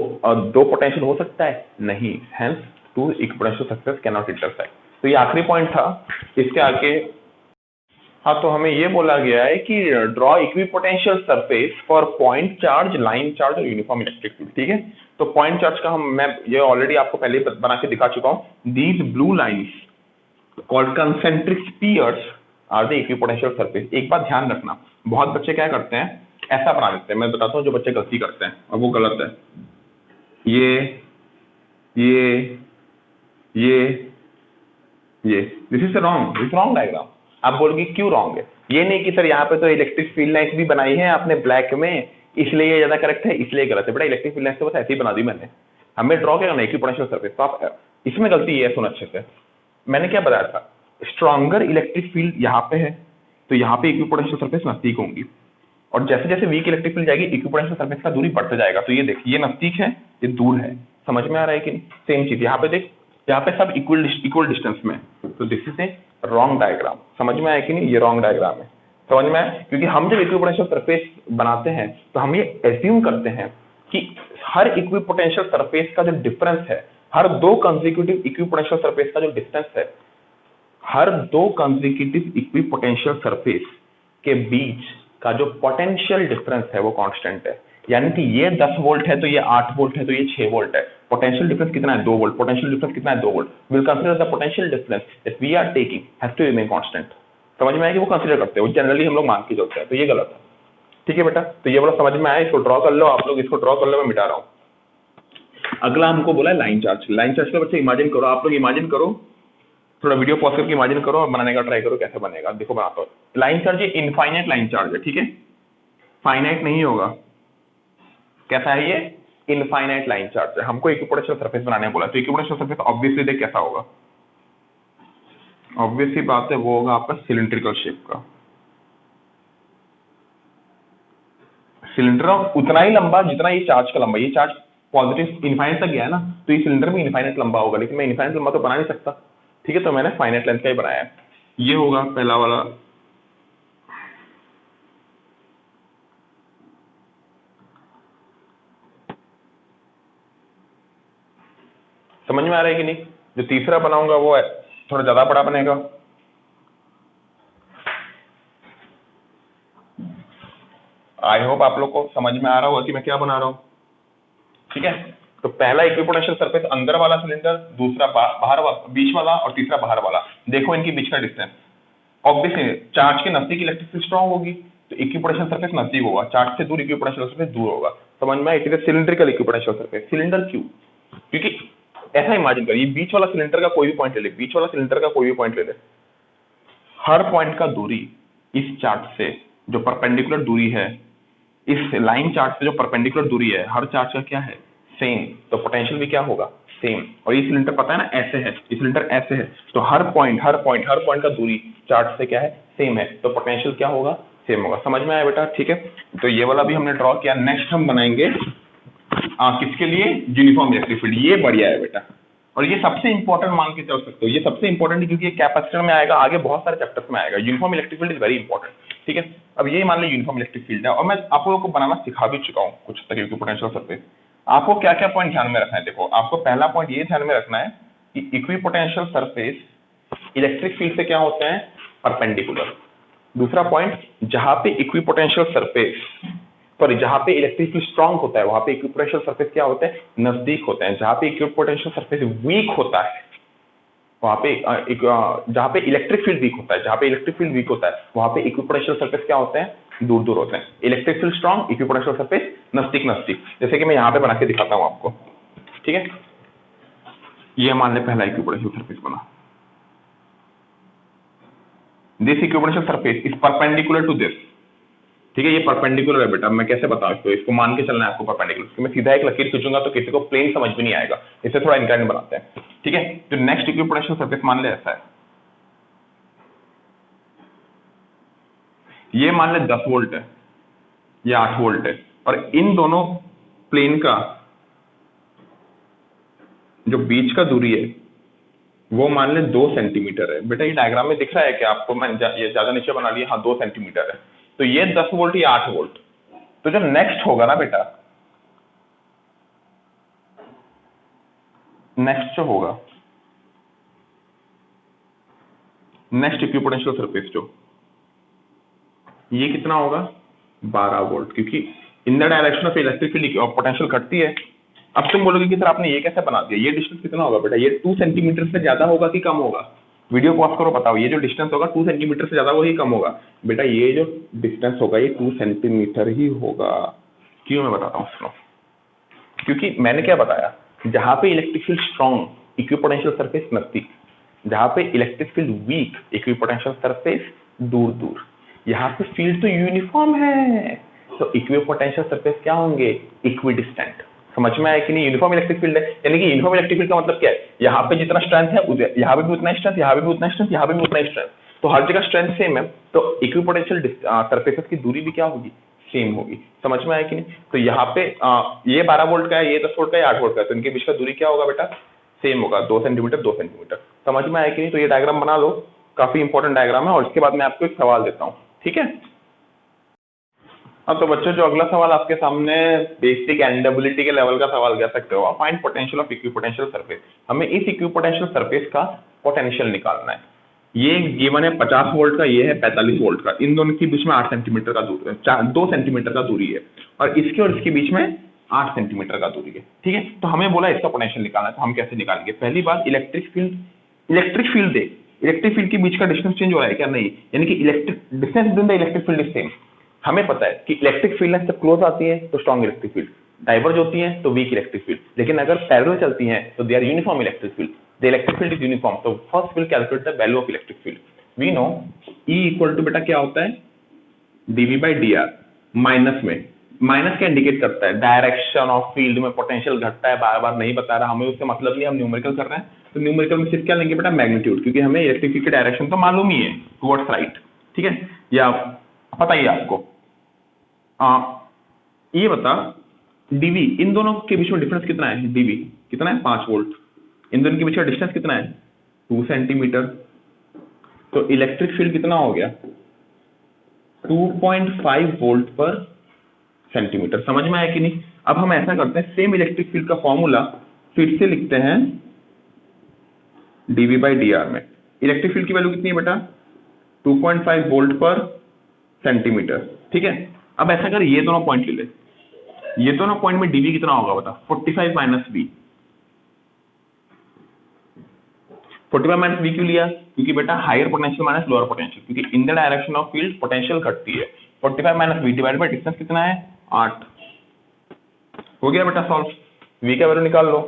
पोटेंशियल हो सकता है? नहीं। Hence two equipotential surface can not intersect. तो ये आखिरी पॉइंट था। इसके आगे हाँ, तो हमें ये बोला गया है कि draw equipotential surface for point charge, line charge और यूनिफॉर्म इलेक्ट्रिक फील्ड। ठीक है, तो पॉइंट चार्ज का मैं ये ऑलरेडी आपको पहले ही बना के दिखा चुका हूं। These blue lines called concentric spheres are the equipotential surface. एक बात ध्यान रखना, बहुत बच्चे क्या करते हैं, ऐसा बना देते हैं। मैं बताता हूँ जो बच्चे गलती करते हैं और वो गलत है। ये दिस इज रॉन्ग डायग्राम। आप बोलोगे क्यों रॉन्ग है? ये नहीं कि सर यहाँ पे तो इलेक्ट्रिक फील्ड लाइन्स भी बनाई है आपने ब्लैक में, इसलिए ये ज्यादा करेक्ट है, इसलिए गलत है। बेटा इलेक्ट्रिक फील्ड लाइन्स तो बस ऐसे ही बना दी मैंने, हमें ड्रॉ क्या करना है इक्विपोटेंशियल सरफेस। तो आप इसमें गलती ये है, सुन अच्छे से, मैंने क्या बताया था, स्ट्रॉन्गर इलेक्ट्रिक फील्ड यहाँ पे है तो यहाँ पे इक्विपोटेंशियल सरफेस नजदीक होंगी, और जैसे जैसे वीक इलेक्ट्रिक फील्ड जाएगी इक्विपोटेंशियल सरफेस का दूरी बढ़ता जाएगा। तो ये देख, ये नजदीक है, ये दूर है। समझ में आ रहा है कि नहीं? सेम चीज यहाँ पे देख, यहाँ पे सब इक्वल डिस्टेंस में। तो this is a wrong diagram. समझ में आया कि नहीं? ये रॉन्ग डायग्राम है। समझ में आया? क्योंकि हम जब इक्विपोटेंशियल सरफेस बनाते हैं तो हम ये एज्यूम करते हैं कि हर इक्विपोटेंशियल सरफेस का जो डिफरेंस है, हर दो कंसेक्यूटिव इक्विपोटेंशियल सरफेस का जो डिस्टेंस है, हर दो कंसेक्यूटिव इक्विपोटेंशियल सरफेस के बीच का जो पोटेंशियल डिफरेंस है वो कांस्टेंट है। यानी कि ये 10 वोल्ट है तो ये 8 वोल्ट है तो ये 6 वोल्ट है। पोटेंशियल डिफरेंस कितना है? 2 वोल्ट। पोटेंशियल डिफरेंस कितना है? 2 volt. Will consider the potential difference that we are taking has to remain constant. समझ में आया कि वो कंसीडर करते हैं, वो जनरली हम लोग मान के चलते हैं, तो ये गलत है। ठीक है बेटा, तो ये वाला समझ में आया? इसको ड्रॉ कर लो आप लोग, इसको ड्रॉ कर लो, मैं मिटा रहा हूँ। अगला हमको बोला है लाइन चार्ज। लाइन चार्ज का बच्चे इमेजिन करो, आप लोग इमेजिन करो, थोड़ा वीडियो पॉज करके इमेजिन करो और बनाने का ट्राई करो कैसे बनेगा। देखो बनाता हूँ। लाइन चार्ज ये इनफाइनाइट लाइन चार्ज है, ठीक है, फाइनाइट नहीं होगा। कैसा है ये? इनफाइनाइट लाइन चार्ज है। हमको इक्विपोटेंशियल सरफेस बनाने बोला, तो इक्विपोटेंशियल सरफेस ऑब्वियसली देख कैसा होगा, ऑब्वियस सी बात है वो होगा आपका सिलिंड्रिकल शेप का। सिलेंडर उतना ही लंबा जितना ये चार्ज का लंबा। ये चार्ज पॉजिटिव इनफाइनाइट तक गया है ना, तो ये सिलेंडर भी इनफाइनाइट लंबा होगा, लेकिन मैं इनफाइनाइट लंबा तो बना नहीं सकता। ठीक है, तो मैंने फाइनाइट लेंथ का ही बनाया है। ये होगा पहला वाला। समझ में आ रहा है कि नहीं? जो तीसरा बनाऊंगा वो है थोड़ा ज्यादा बड़ा बनेगा। आई होप आप लोग को समझ में आ रहा होगा कि मैं क्या बना रहा हूं। ठीक है, तो पहला इक्विपोटेंशियल सरफेस अंदर वाला सिलेंडर, दूसरा बाहर बीच वाला और तीसरा बाहर वाला। देखो इनके बीच का डिस्टेंस, ऑब्वियसली चार्ज के नजदीक इलेक्ट्रिक फील्ड स्ट्रांग होगी तो इक्विपोटेंशियल सरफेस नजदीक होगा, चार्ज से दूर इक्विपोटेंशियल सरफेस दूर होगा। समझ में आया? Cylindrical equipotential surface. सिलेंडर क्यों? क्योंकि ऐसा इमेजिन करिए, बीच वाला सिलेंडर का कोई भी पॉइंट ले ले, बीच वाला सिलेंडर का कोई भी पॉइंट ले ले, हर पॉइंट का दूरी इस चार्ज से जो परपेंडिकुलर दूरी है, इस लाइन चार्ज से जो परपेंडिकुलर दूरी है, हर चार्ज का क्या है? सेम। तो पोटेंशियल भी क्या होगा? सेम। और ये सिलेंडर पता है ना ऐसे है, ये सिलेंडर ऐसे है, तो हर पॉइंट का दूरी चार्ज से क्या है? सेम है, तो पोटेंशियल क्या होगा? सेम होगा। समझ में आया बेटा? ठीक है, तो ये वाला भी हमने ड्रॉ किया। नेक्स्ट हम बनाएंगे किसके लिए? Uniform electric field. ये बढ़िया है बेटा, और ये सबसे इंपॉर्टेंट मान के चल सकते हो। ये सबसे इंपॉर्टेंट है क्योंकि ये कैपेसिटर में आएगा, आगे बहुत सारे चैप्टर्स में आएगा। Uniform electric field is very important. ठीक है, अब ये मान लो यूनिफॉर्म इलेक्ट्रिक फील्ड है और मैं आप लोगों को बनाना सिखा भी चुका हूँ कुछ तरीके के पोटेंशियल सरफेस। आपको क्या क्या पॉइंट ध्यान में रखना है? देखो, आपको पहला पॉइंट ये ध्यान में रखना है कि इक्विपोटेंशियल सरफेस इलेक्ट्रिक फील्ड से क्या होते हैं? परपेंडिकुलर। दूसरा पॉइंट, जहां पे इक्विपोटेंशियल सरफेस सॉरी जहां पे इलेक्ट्रिक फील्ड स्ट्रांग होता है वहां पे इक्विपोटेंशियल सरफेस क्या होते हैं? नजदीक होते हैं। जहां पे इक्विपोटेंशियल सरफेस वीक होता है वहां पे जहां पे इलेक्ट्रिक फील्ड वीक होता है, जहां पे इलेक्ट्रिक फील्ड वीक होता है वहां पे इक्विपोटेंशियल सरफेस क्या होते हैं? दूर दूर होते हैं। Electric field strong, equipotential surface नजदीक नजदीक। जैसे कि मैं यहाँ पे बना के दिखाता हूँ आपको। ठीक है, ये मान ले पहला इक्विपोटेंशियल सरफेस बना। This equipotential surface is perpendicular to this. ठीक है, ये परपेंडिकुलर है बेटा। मैं कैसे बताऊं इसको मान के चलना है आपको परपेंडिकुलर। मैं सीधा एक लकीर खींचूंगा तो किसी को प्लेन समझ में नहीं आएगा, इससे थोड़ा इंक्लाइन बनाते हैं। ठीक है, तो नेक्स्ट इक्विपोटेंशियल सरफेस मान ले ऐसा है, ये मान ले 10 वोल्ट है, ये 8 वोल्ट है, और इन दोनों प्लेन का जो बीच का दूरी है वो मान ले 2 सेंटीमीटर है। बेटा ये डायग्राम में दिख रहा है कि आपको, मैं ये ज्यादा नीचे बना लिया, हाँ 2 सेंटीमीटर है। तो ये 10 वोल्ट, ये 8 वोल्ट। तो जो नेक्स्ट होगा ना बेटा, नेक्स्ट जो होगा, नेक्स्ट इक्विपोटेंशियल सरफेस जो, ये कितना होगा 12 वोल्ट, क्योंकि in the direction of electric field potential घटती है। अब तुम बोलोगे कि सर आपने ये कैसे बना दिया, ये डिस्टेंस कितना होगा बेटा, ये 2 सेंटीमीटर से ज्यादा होगा कि कम होगा, वीडियो पॉज करो बताओ, ये जो डिस्टेंस होगा 2 सेंटीमीटर से ज्यादा होगा ही कम होगा। बेटा ये जो डिस्टेंस होगा ये 2 सेंटीमीटर ही होगा। क्यों, मैं बताता हूँ सुनो। क्योंकि मैंने क्या बताया, जहां पे electric field strong equipotential surface नजदीक, जहां पे electric field weak equipotential surface दूर दूर। यहाँ पे फील्ड तो यूनिफॉर्म है, तो इक्विपोटेंशियल सरफेस क्या होंगे, इक्विडिस्टेंट। समझ में आया कि नहीं, यूनिफॉर्म इलेक्ट्रिक फील्ड है, यानी कि यूनिफॉर्म इलेक्ट्रिक फील्ड का मतलब क्या है, यहाँ पे जितना स्ट्रेंथ है यहाँ पे भी उतना स्ट्रेंथ, यहाँ पे भी उतना स्ट्रेंथ, यहाँ पे भी उतना स्ट्रेंथ, तो हर जगह स्ट्रेंथ सेम है, तो इक्विपोटेंशियल सरफेसेस की दूरी भी क्या होगी, सेम होगी। समझ में आया कि नहीं। तो यहाँ पे ये 12 वोल्ट का है, ये 10 वोल्ट का है, 8 वोल्ट का है, तो इनके बीच का दूरी क्या होगा बेटा, सेम होगा, 2 सेंटीमीटर 2 सेंटीमीटर। समझ में आया कि नहीं। तो ये डायग्राम बना लो, काफी इंपॉर्टेंट डायग्राम है, और इसके बाद मैं आपको एक सवाल देता हूँ, ठीक है। हाँ तो बच्चों, जो अगला सवाल आपके सामने बेसिक एंडेबिलिटी के लेवल का सवाल कह सकते हो, find potential of equipotential surface. हमें इस इक्विपोटेंशियल सरफेस का पोटेंशियल निकालना है। ये गिवन है 50 वोल्ट का, ये है 45 वोल्ट का, इन दोनों के बीच में 8 सेंटीमीटर का दूरी है, 2 सेंटीमीटर का दूरी है, और इसके और इसके बीच में 8 सेंटीमीटर का दूरी है, ठीक है। तो हमें बोला इसका पोटेंशियल निकालना है, तो हम कैसे निकालेंगे। पहली बात, इलेक्ट्रिक फील्ड देख, इलेक्ट्रिक फील्ड के बीच का डिस्टेंस चेंज हो रहा है क्या, नहीं, यानी कि electric distance between the electric field is same. हमें पता है कि इलेक्ट्रिक फील्ड लाइन जब क्लोज आती है तो स्ट्रॉन्ग इलेक्ट्रिक फील्ड, डाइवर्ज होती है तो वीक इलेक्ट्रिक फील्ड, लेकिन अगर पैरेलल चलती हैं तो they are uniform electric field, the electric field is uniform. तो first will calculate the value of electric field. We know E equal to बेटा क्या होता है, dV by D R. Minus में, माइनस क्या इंडिकेट करता है, डायरेक्शन ऑफ फील्ड में पोटेंशियल घटता है, बार बार नहीं बता रहा, हमें उससे मतलब नहीं, हम न्यूमेरिकल कर रहे हैं, तो न्यूमेरिकल में सिर्फ क्या लेंगे बेटा, मैग्नीट्यूड, क्योंकि हमें इलेक्ट्रिक फील्ड की डायरेक्शन तो मालूम ही है, टुवर्ड्स राइट, ठीक है। या पता ही है आपको। ये बता, dV, इन दोनों के बीच में डिफरेंस कितना है, dV कितना है 5 वोल्ट, इन दोनों के बीच का डिस्टेंस कितना है 2 सेंटीमीटर, तो इलेक्ट्रिक फील्ड कितना हो गया 2.5 वोल्ट पर सेंटीमीटर। समझ में आया कि नहीं। अब हम ऐसा करते हैं, सेम इलेक्ट्रिक फील्ड का फॉर्मूला फिर से लिखते हैं dV बाई डी आर में। इलेक्ट्रिक फील्ड की वैल्यू कितनी है बेटा 2.5 वोल्ट पर सेंटीमीटर, ठीक है। अब ऐसा कर, ये दोनों पॉइंट ले ले, ये दोनों पॉइंट में dV कितना होगा बता, 45 माइनस V। 45 माइनस V क्यों लिया, क्योंकि बेटा higher potential minus lower potential, क्योंकि in the direction of field potential घटती है। 45 minus V divide by distance कितना है 8। हो गया बेटा सॉल्व। V का वैल्यू निकाल लो,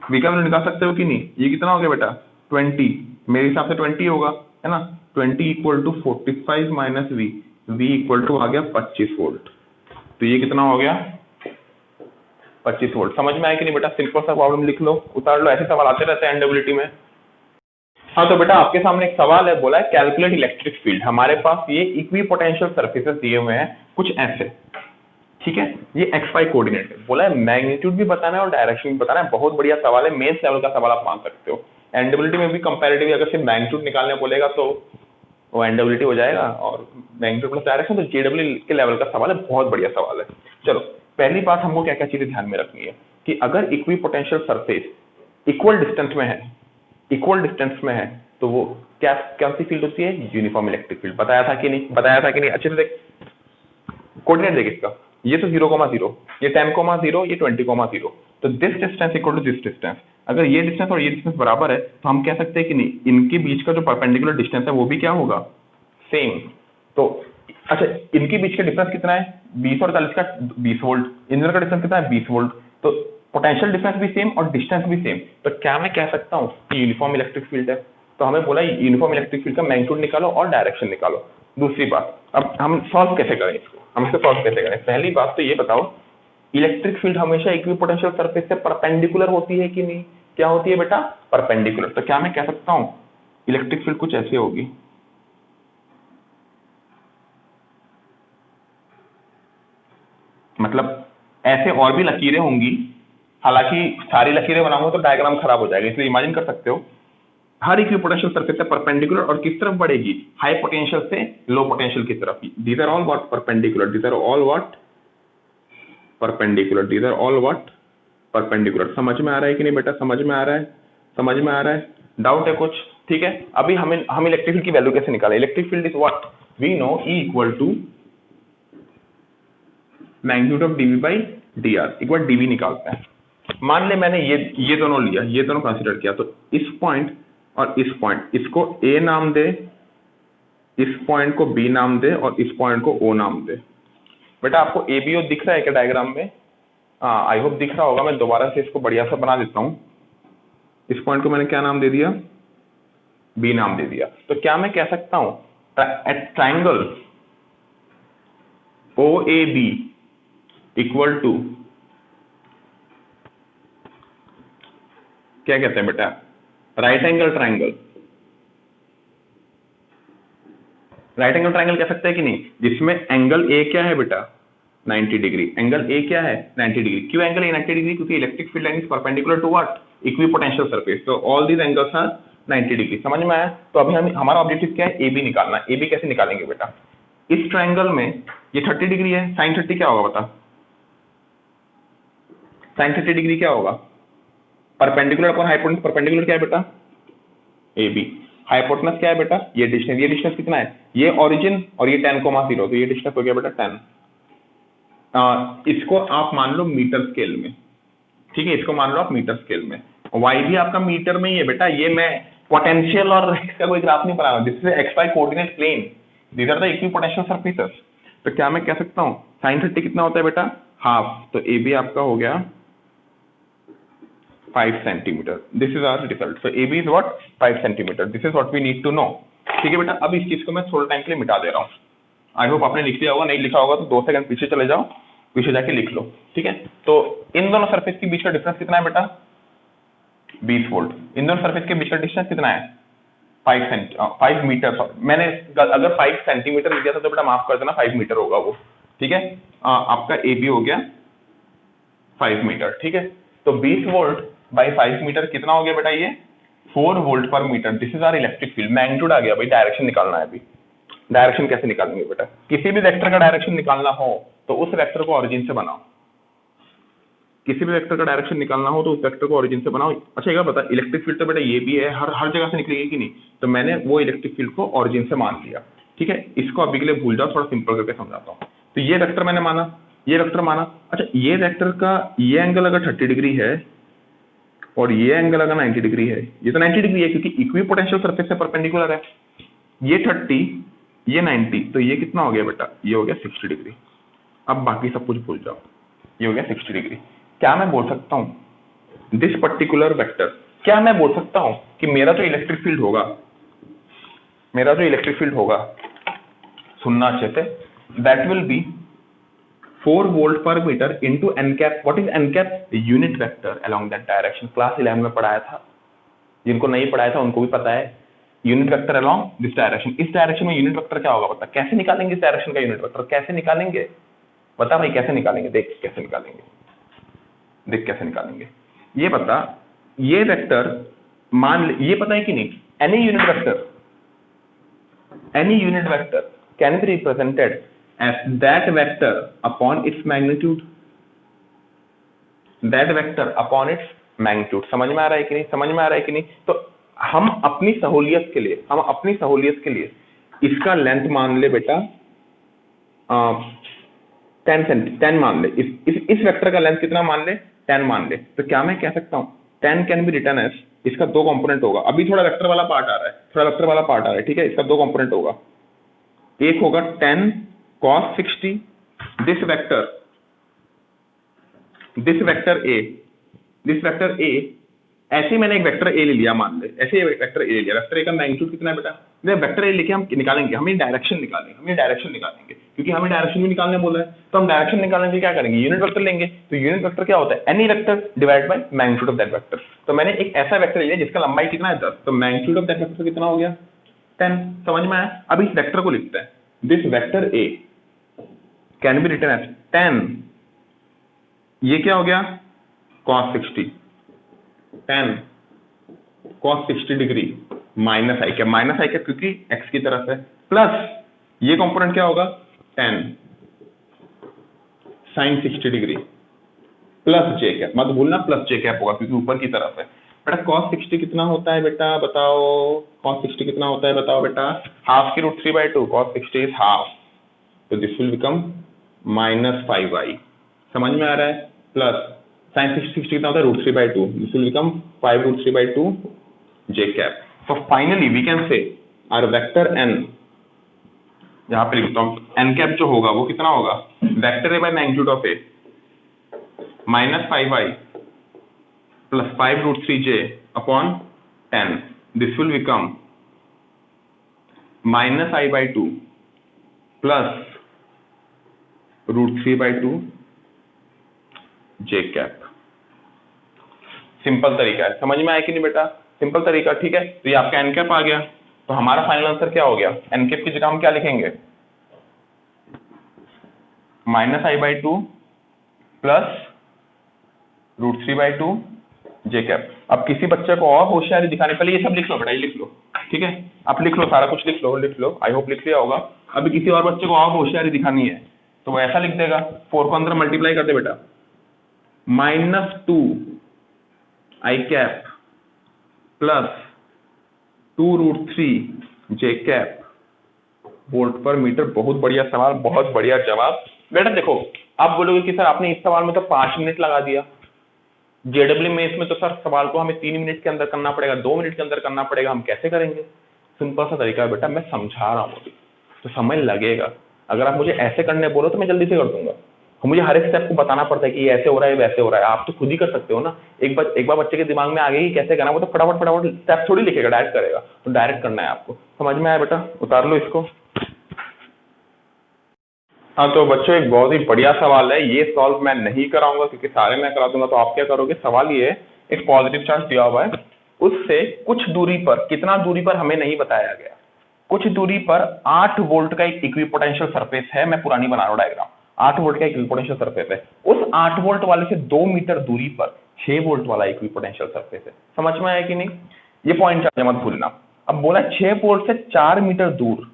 V का वैल्यू निकाल सकते हो कि नहीं। ये कितना हो गया बेटा 20, मेरे हिसाब से 20 होगा, है ना। 20 equal to 45 minus V, V equal to आ गया 25 वोल्ट। तो ये कितना हो गया 25 वोल्ट। समझ में आया कि नहीं बेटा। सिंपल सा प्रॉब्लम लिख लो, उतार लो, ऐसे सवाल आते रहते हैं एंडेबिलिटी में। हाँ तो बेटा आपके सामने एक सवाल है, बोला है कैलकुलेट इलेक्ट्रिक फील्ड। हमारे पास ये इक्विपोटेंशियल सरफेसेस दिए हुए हैं कुछ ऐसे, ठीक है। ये XY कोऑर्डिनेट है, बोला है मैग्नीट्यूड भी बताना है और डायरेक्शन भी बताना है। बहुत बढ़िया सवाल है, मेंस लेवल का सवाल आप मान सकते हो। एंडेबिलिटी में भी कंपैरेटिवली अगर सिर्फ मैग्नीट्यूड निकालने बोलेगा तो वो एंडेबिलिटी हो जाएगा, और मैग्नीट्यूड प्लस डायरेक्शन तो JEE के लेवल का सवाल है, बहुत बढ़िया सवाल है। चलो पहली बात हमको क्या क्या चीजें ध्यान में रखनी है कि अगर इक्विपोटेंशियल सरफेस इक्वल डिस्टेंस में है, इक्वल डिस्टेंस में है, तो वो क्या सी फील्ड होती है, यूनिफॉर्म इलेक्ट्रिक फील्ड। बताया था कि नहीं, बताया था कि नहीं। अच्छे से देख, कोऑर्डिनेट देख इसका, ये तो 0,0, ये 10,0, ये 20,0, तो this distance equal to this distance. अगर ये डिस्टेंस और ये डिस्टेंस बराबर है तो हम कह सकते हैं कि नहीं, इनके बीच का जो परपेंडिकुलर डिस्टेंस है वो भी क्या होगा, सेम। तो अच्छा, इनके बीच का डिफरेंस कितना है 20 और 40 का 20 वोल्ट, इन दोनों का डिफरेंस कितना है 20 वोल्ट, तो पोटेंशियल डिफरेंस भी सेम और डिस्टेंस भी सेम। तो क्या मैं कह सकता हूँ कि यूनिफॉर्म इलेक्ट्रिक फील्ड है। तो हमें बोला यूनिफॉर्म इलेक्ट्रिक फील्ड का मैग्नीट्यूड निकालो और डायरेक्शन निकालो। दूसरी बात, अब हम सॉल्व कैसे करें इसको, हम इसको सॉल्व कैसे करें। पहली बात तो ये बताओ, इलेक्ट्रिक फील्ड हमेशा इक्विपोटेंशियल सरफेस से परपेंडिकुलर होती है कि नहीं। क्या होती है बेटा, परपेंडिकुलर। तो क्या मैं कह सकता हूँ इलेक्ट्रिक फील्ड कुछ ऐसे होगी, मतलब ऐसे और भी लकीरें होंगी, हालांकि सारी लकीरें बनाऊंगा तो डायग्राम खराब हो जाएगा, इसलिए इमेजिन कर सकते हो हर इक्विपोटेंशियल सर्फेस से परपेंडिकुलर और किस तरफ बढ़ेगी, हाई पोटेंशियल से लो पोटेंशियल की तरफ। These are all what perpendicular, these are all what perpendicular, these are all what perpendicular. समझ में आ रहा है कि नहीं बेटा, समझ में आ रहा है, समझ में आ रहा है, डाउट है कुछ? ठीक है, अभी हम इलेक्ट्रिक फील्ड की वैल्यू कैसे निकालें? Electric field is what we know, E equal to magnitude of dV by dr। एक बार dV निकालते हैं। मान ले मैंने ये दोनों लिया, ये दोनों कंसीडर किया, तो इस पॉइंट और इस पॉइंट, इसको A नाम दे, इस पॉइंट को B नाम दे और इस पॉइंट को O नाम दे। बेटा आपको ABO दिख रहा है क्या डायग्राम में? हाँ, आई होप दिख रहा होगा। मैं दोबारा से इसको बढ़िया सा बना देता हूँ। इस पॉइंट को मैंने क्या नाम दे दिया? B नाम दे दिया। तो क्या मैं कह सकता हूँ at triangle OAB equal to, क्या कहते हैं बेटा, right angle triangle. Right angle triangle कह सकते हैं कि नहीं, जिसमें एंगल A क्या है बेटा, 90 डिग्री। एंगल A क्या है, 90 डिग्री। क्यों एंगल A 90 डिग्री? क्योंकि electric field line is perpendicular to what, equipotential surface. तो all these angles are 90 degree. समझ में आया? तो अभी हमारा ऑब्जेक्टिव क्या है, AB निकालना। AB कैसे निकालेंगे बेटा? इस ट्राइंगल में ये 30 डिग्री है, साइन 30 क्या होगा बता? साइन 30 डिग्री क्या होगा? Perpendicular upon hypotenuse. परपेंडिकुलर क्या है बेटा? AB। हाइपोटेनस क्या है बेटा? ये डिस्टेंस कितना है? ये ओरिजिन और ये 10,0, तो ये डिस्टेंस हो गया बेटा 10। इसको आप मान लो मीटर स्केल में, ठीक है, इसको मान लो आप मीटर स्केल में। वाई भी आपका मीटर में ही है बेटा। ये मैं पोटेंशियल और इसका कोई ग्राफ नहीं बना रहा हूं, this is XY coordinate plane, these are the equipotential surfaces. तो क्या मैं कह सकता हूँ साइन 30 कितना होता है बेटा? हाफ। तो AB आपका हो गया 5 centimetre. This is our result. So AB is what, 5 centimetre. This is what we need to know. ठीक है बेटा, अब इस चीज को मैं थोड़ा टाइम के लिए मिटा दे रहा हूँ। आई होप आपने लिख लिया होगा, नहीं लिखा होगा तो 2 सेकंड पीछे चले जाओ, पीछे जाके लिख लो। ठीक है, तो इन दोनों सरफेस के बीच का डिफरेंस कितना है बेटा? 20 वोल्ट। इन दोनों सरफेस के बीच का डिस्टेंस कितना है? 5 मीटर। मैंने अगर 5 सेंटीमीटर लिख दिया था तो बेटा माफ कर देना, 5 मीटर होगा वो। ठीक है, आपका AB हो गया 5 मीटर। ठीक है, तो 20 वोल्ट बाई 5 मीटर कितना हो गया बेटा? ये 4 वोल्ट पर metre. This is our electric field. Magnitude आ गया भाई, डायरेक्शन निकालना है अभी। डायरेक्शन कैसे निकालेंगे बेटा? किसी भी वेक्टर का डायरेक्शन निकालना हो तो उस वेक्टर को ओरिजिन से बनाओ। किसी भी वेक्टर का डायरेक्शन निकालना हो तो उस वेक्टर को ओरिजिन से बनाओ। अच्छा एक बता, इलेक्ट्रिक फील्ड तो बेटा ये भी है, हर जगह से निकलेगी कि नहीं? तो मैंने वो इलेक्ट्रिक फील्ड को ओरिजिन से मान लिया। ठीक है, इसको अभी के लिए भूल जाओ, थोड़ा सिंपल करके समझाता हूँ। तो ये वेक्टर मैंने माना, ये वेक्टर माना। अच्छा ये वेक्टर का ये एंगल अगर 30 डिग्री है और ये एंगल अगर 90 डिग्री है, ये तो 90 डिग्री है क्योंकि इक्विपोटेंशियल सरफेस से परपेंडिकुलर है। ये 30, ये 90, तो ये कितना हो गया बेटा? ये हो गया 60 डिग्री। अब बाकी सब कुछ भूल जाओ, ये हो गया 60 डिग्री। क्या मैं बोल सकता हूं दिस पर्टिकुलर वेक्टर, क्या मैं बोल सकता हूं कि मेरा जो इलेक्ट्रिक फील्ड होगा, मेरा जो इलेक्ट्रिक फील्ड होगा, सुनना अच्छे से, दैट विल बी 4 वोल्ट पर metre into N cap. What is N cap? Unit vector along that direction. Class 11 में पढ़ाया था, जिनको नहीं पढ़ाया था उनको भी पता है। Unit vector along this direction. इस डायरेक्शन में यूनिट वेक्टर क्या होगा बता? कैसे निकालेंगे इस डायरेक्शन का यूनिट वेक्टर? कैसे निकालेंगे बता भाई, कैसे निकालेंगे? देख कैसे निकालेंगे, देख कैसे निकालेंगे। ये बता, ये वेक्टर मान ले, ये पता है कि नहीं, any unit vector can be represented as that vector upon its magnitude, that vector upon its magnitude. समझ में आ रहा है कि नहीं? समझ में आ रहा है कि नहीं? तो हम अपनी सहूलियत के लिए इसका लेंथ मान ले बेटा 10 मान ले। इस वेक्टर का लेंथ कितना मान ले? 10 मान ले। तो क्या मैं कह सकता हूं 10 कैन बी रिटन एज, इसका 2 कंपोनेंट होगा। अभी थोड़ा वेक्टर वाला पार्ट आ रहा है, ठीक है, इसका 2 कंपोनेंट होगा। एक होगा 10 cos 60, दिस वेक्टर A, ऐसे ही मैंने एक वेक्टर A ले लिया, मान ले ऐसे वेक्टर A ले लिया। वेक्टर A का मैग्नीट्यूड कितना है बेटा? वेक्टर A लेके हम निकालेंगे, हमें डायरेक्शन निकालेंगे क्योंकि हमें डायरेक्शन भी निकालने बोला है। तो हम डायरेक्शन निकालने के क्या करेंगे? यूनिट वेक्टर लेंगे। तो यूनिट वेक्टर क्या होता है? Any vector divide by magnitude of that vector. तो मैंने एक ऐसा वेक्टर लिया जिसका लंबाई कितना है 10, तो मैग्नीट्यूड ऑफ दैट वेक्टर कितना हो गया? 10। समझ में आया? अब इस वेक्टर को लिखते हैं, this vector A can be written as 10 ये क्या हो गया cos 60, tan cos 60 degree minus आई कैप क्योंकि x की तरफ है, प्लस ये कंपोनेंट क्या होगा tan sin 60 डिग्री प्लस जे कैप, मत भूलना प्लस जे कैप होगा क्योंकि ऊपर की तरफ है। बेटा cos 60 कितना होता है बेटा बताओ, cos 60 कितना होता है बताओ बेटा, हाफ की रूट 3/2, cos 60 इज हाफ, तो दिस विल बिकम -5y, समझ में आ रहा है, प्लस sin 60 कितना होता है root 3/2, this will become 5 root 3/2 J cap. तो finally we can say R vector n, यहाँ पे लिखता हूँ n कैप जो होगा वो कितना होगा, vector A by magnitude of A -5y plus 5 root 3j upon 10. This will become -i/2 plus root 3/2 j cap. Simple तरीका है, समझ में आया कि नहीं बेटा, सिंपल तरीका, ठीक है। तो ये आपका एन कैप आ गया, तो हमारा फाइनल आंसर क्या हो गया, एन कैप की जगह हम क्या लिखेंगे, -i/2 plus root 3/2 J cap. अब किसी बच्चे को और होशियारी दिखाने, पहले ये सब लिख लो बेटा, ये लिख लो, ठीक है, आप लिख लो, सारा कुछ लिख लो, आई होप लिख लिया होगा। अभी किसी और बच्चे को और होशियारी दिखानी है तो वो ऐसा लिख देगा, 4 को अंदर मल्टीप्लाई कर दे बेटा, -2 आई कैप प्लस 2 रूट 3 जे कैप वोल्ट पर मीटर। बहुत बढ़िया सवाल, बहुत बढ़िया जवाब। बेटा देखो, आप बोलोगे कि सर आपने इस सवाल में तो 5 मिनट लगा दिया, जेडब्ल्यू में इसमें तो सर सवाल को हमें 3 मिनट के अंदर करना पड़ेगा, 2 मिनट के अंदर करना पड़ेगा, हम कैसे करेंगे। सिंपल सा तरीका है बेटा, मैं समझा रहा हूँ अभी, तो समय लगेगा। अगर आप मुझे ऐसे करने बोलो तो मैं जल्दी से कर दूंगा, तो मुझे हर एक स्टेप को बताना पड़ता है कि ये ऐसे हो रहा है वैसे हो रहा है। आप तो खुद ही कर सकते हो ना, एक बार बच्चे के दिमाग में आ गई कैसे करना, वो तो फटाफट स्टेप थोड़ी लिखेगा, डायरेक्ट करेगा, तो डायरेक्ट करना है आपको। समझ में आया बेटा, उतार लो इसको। हाँ तो बच्चों, एक बहुत ही बढ़िया सवाल है, ये सॉल्व मैं नहीं कराऊंगा क्योंकि सारे मैं करा दूंगा, तो आप क्या करोगे, सवाल ये है, एक पॉजिटिव चार्ज दिया हुआ है, उससे कुछ दूरी पर, कितना दूरी पर हमें नहीं बताया गया, कुछ दूरी पर 8 वोल्ट का एक इक्विपोटेंशियल सरफेस है, मैं पुरानी बना रहा हूं डायग्राम, 8 वोल्ट का इक्विपोटेंशियल सरफेस है, उस 8 वोल्ट वाले से 2 मीटर दूरी पर 6 वोल्ट वाला इक्विपोटेंशियल सरफेस है। समझ में आया कि नहीं, ये पॉइंट मत भूलना। अब बोला 6 वोल्ट से 4 मीटर दूर,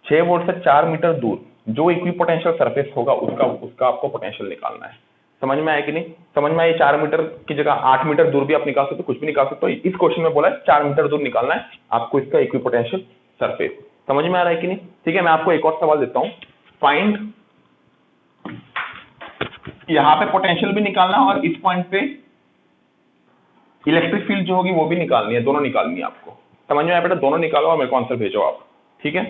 6 वोल्ट से 4 मीटर दूर जो इक्विपोटेंशियल सरफेस होगा उसका आपको पोटेंशियल निकालना है। समझ में आया कि नहीं, समझ में आया, 4 मीटर की जगह 8 मीटर दूर भी आप निकाल सकते हो, कुछ भी निकाल सकते हो। इस क्वेश्चन में बोला है 4 मीटर दूर निकालना है आपको इसका इक्विपोटेंशियल सरफेस। समझ में आ रहा है कि नहीं, ठीक है। मैं आपको एक और सवाल देता हूं, फाइंड, यहां पे पोटेंशियल भी निकालना है और इस पॉइंट पे इलेक्ट्रिक फील्ड जो होगी वो भी निकालनी है, दोनों निकालनी है आपको। समझ में आया बेटा, दोनों निकालो और मेरे को आंसर भेजो आप, ठीक है।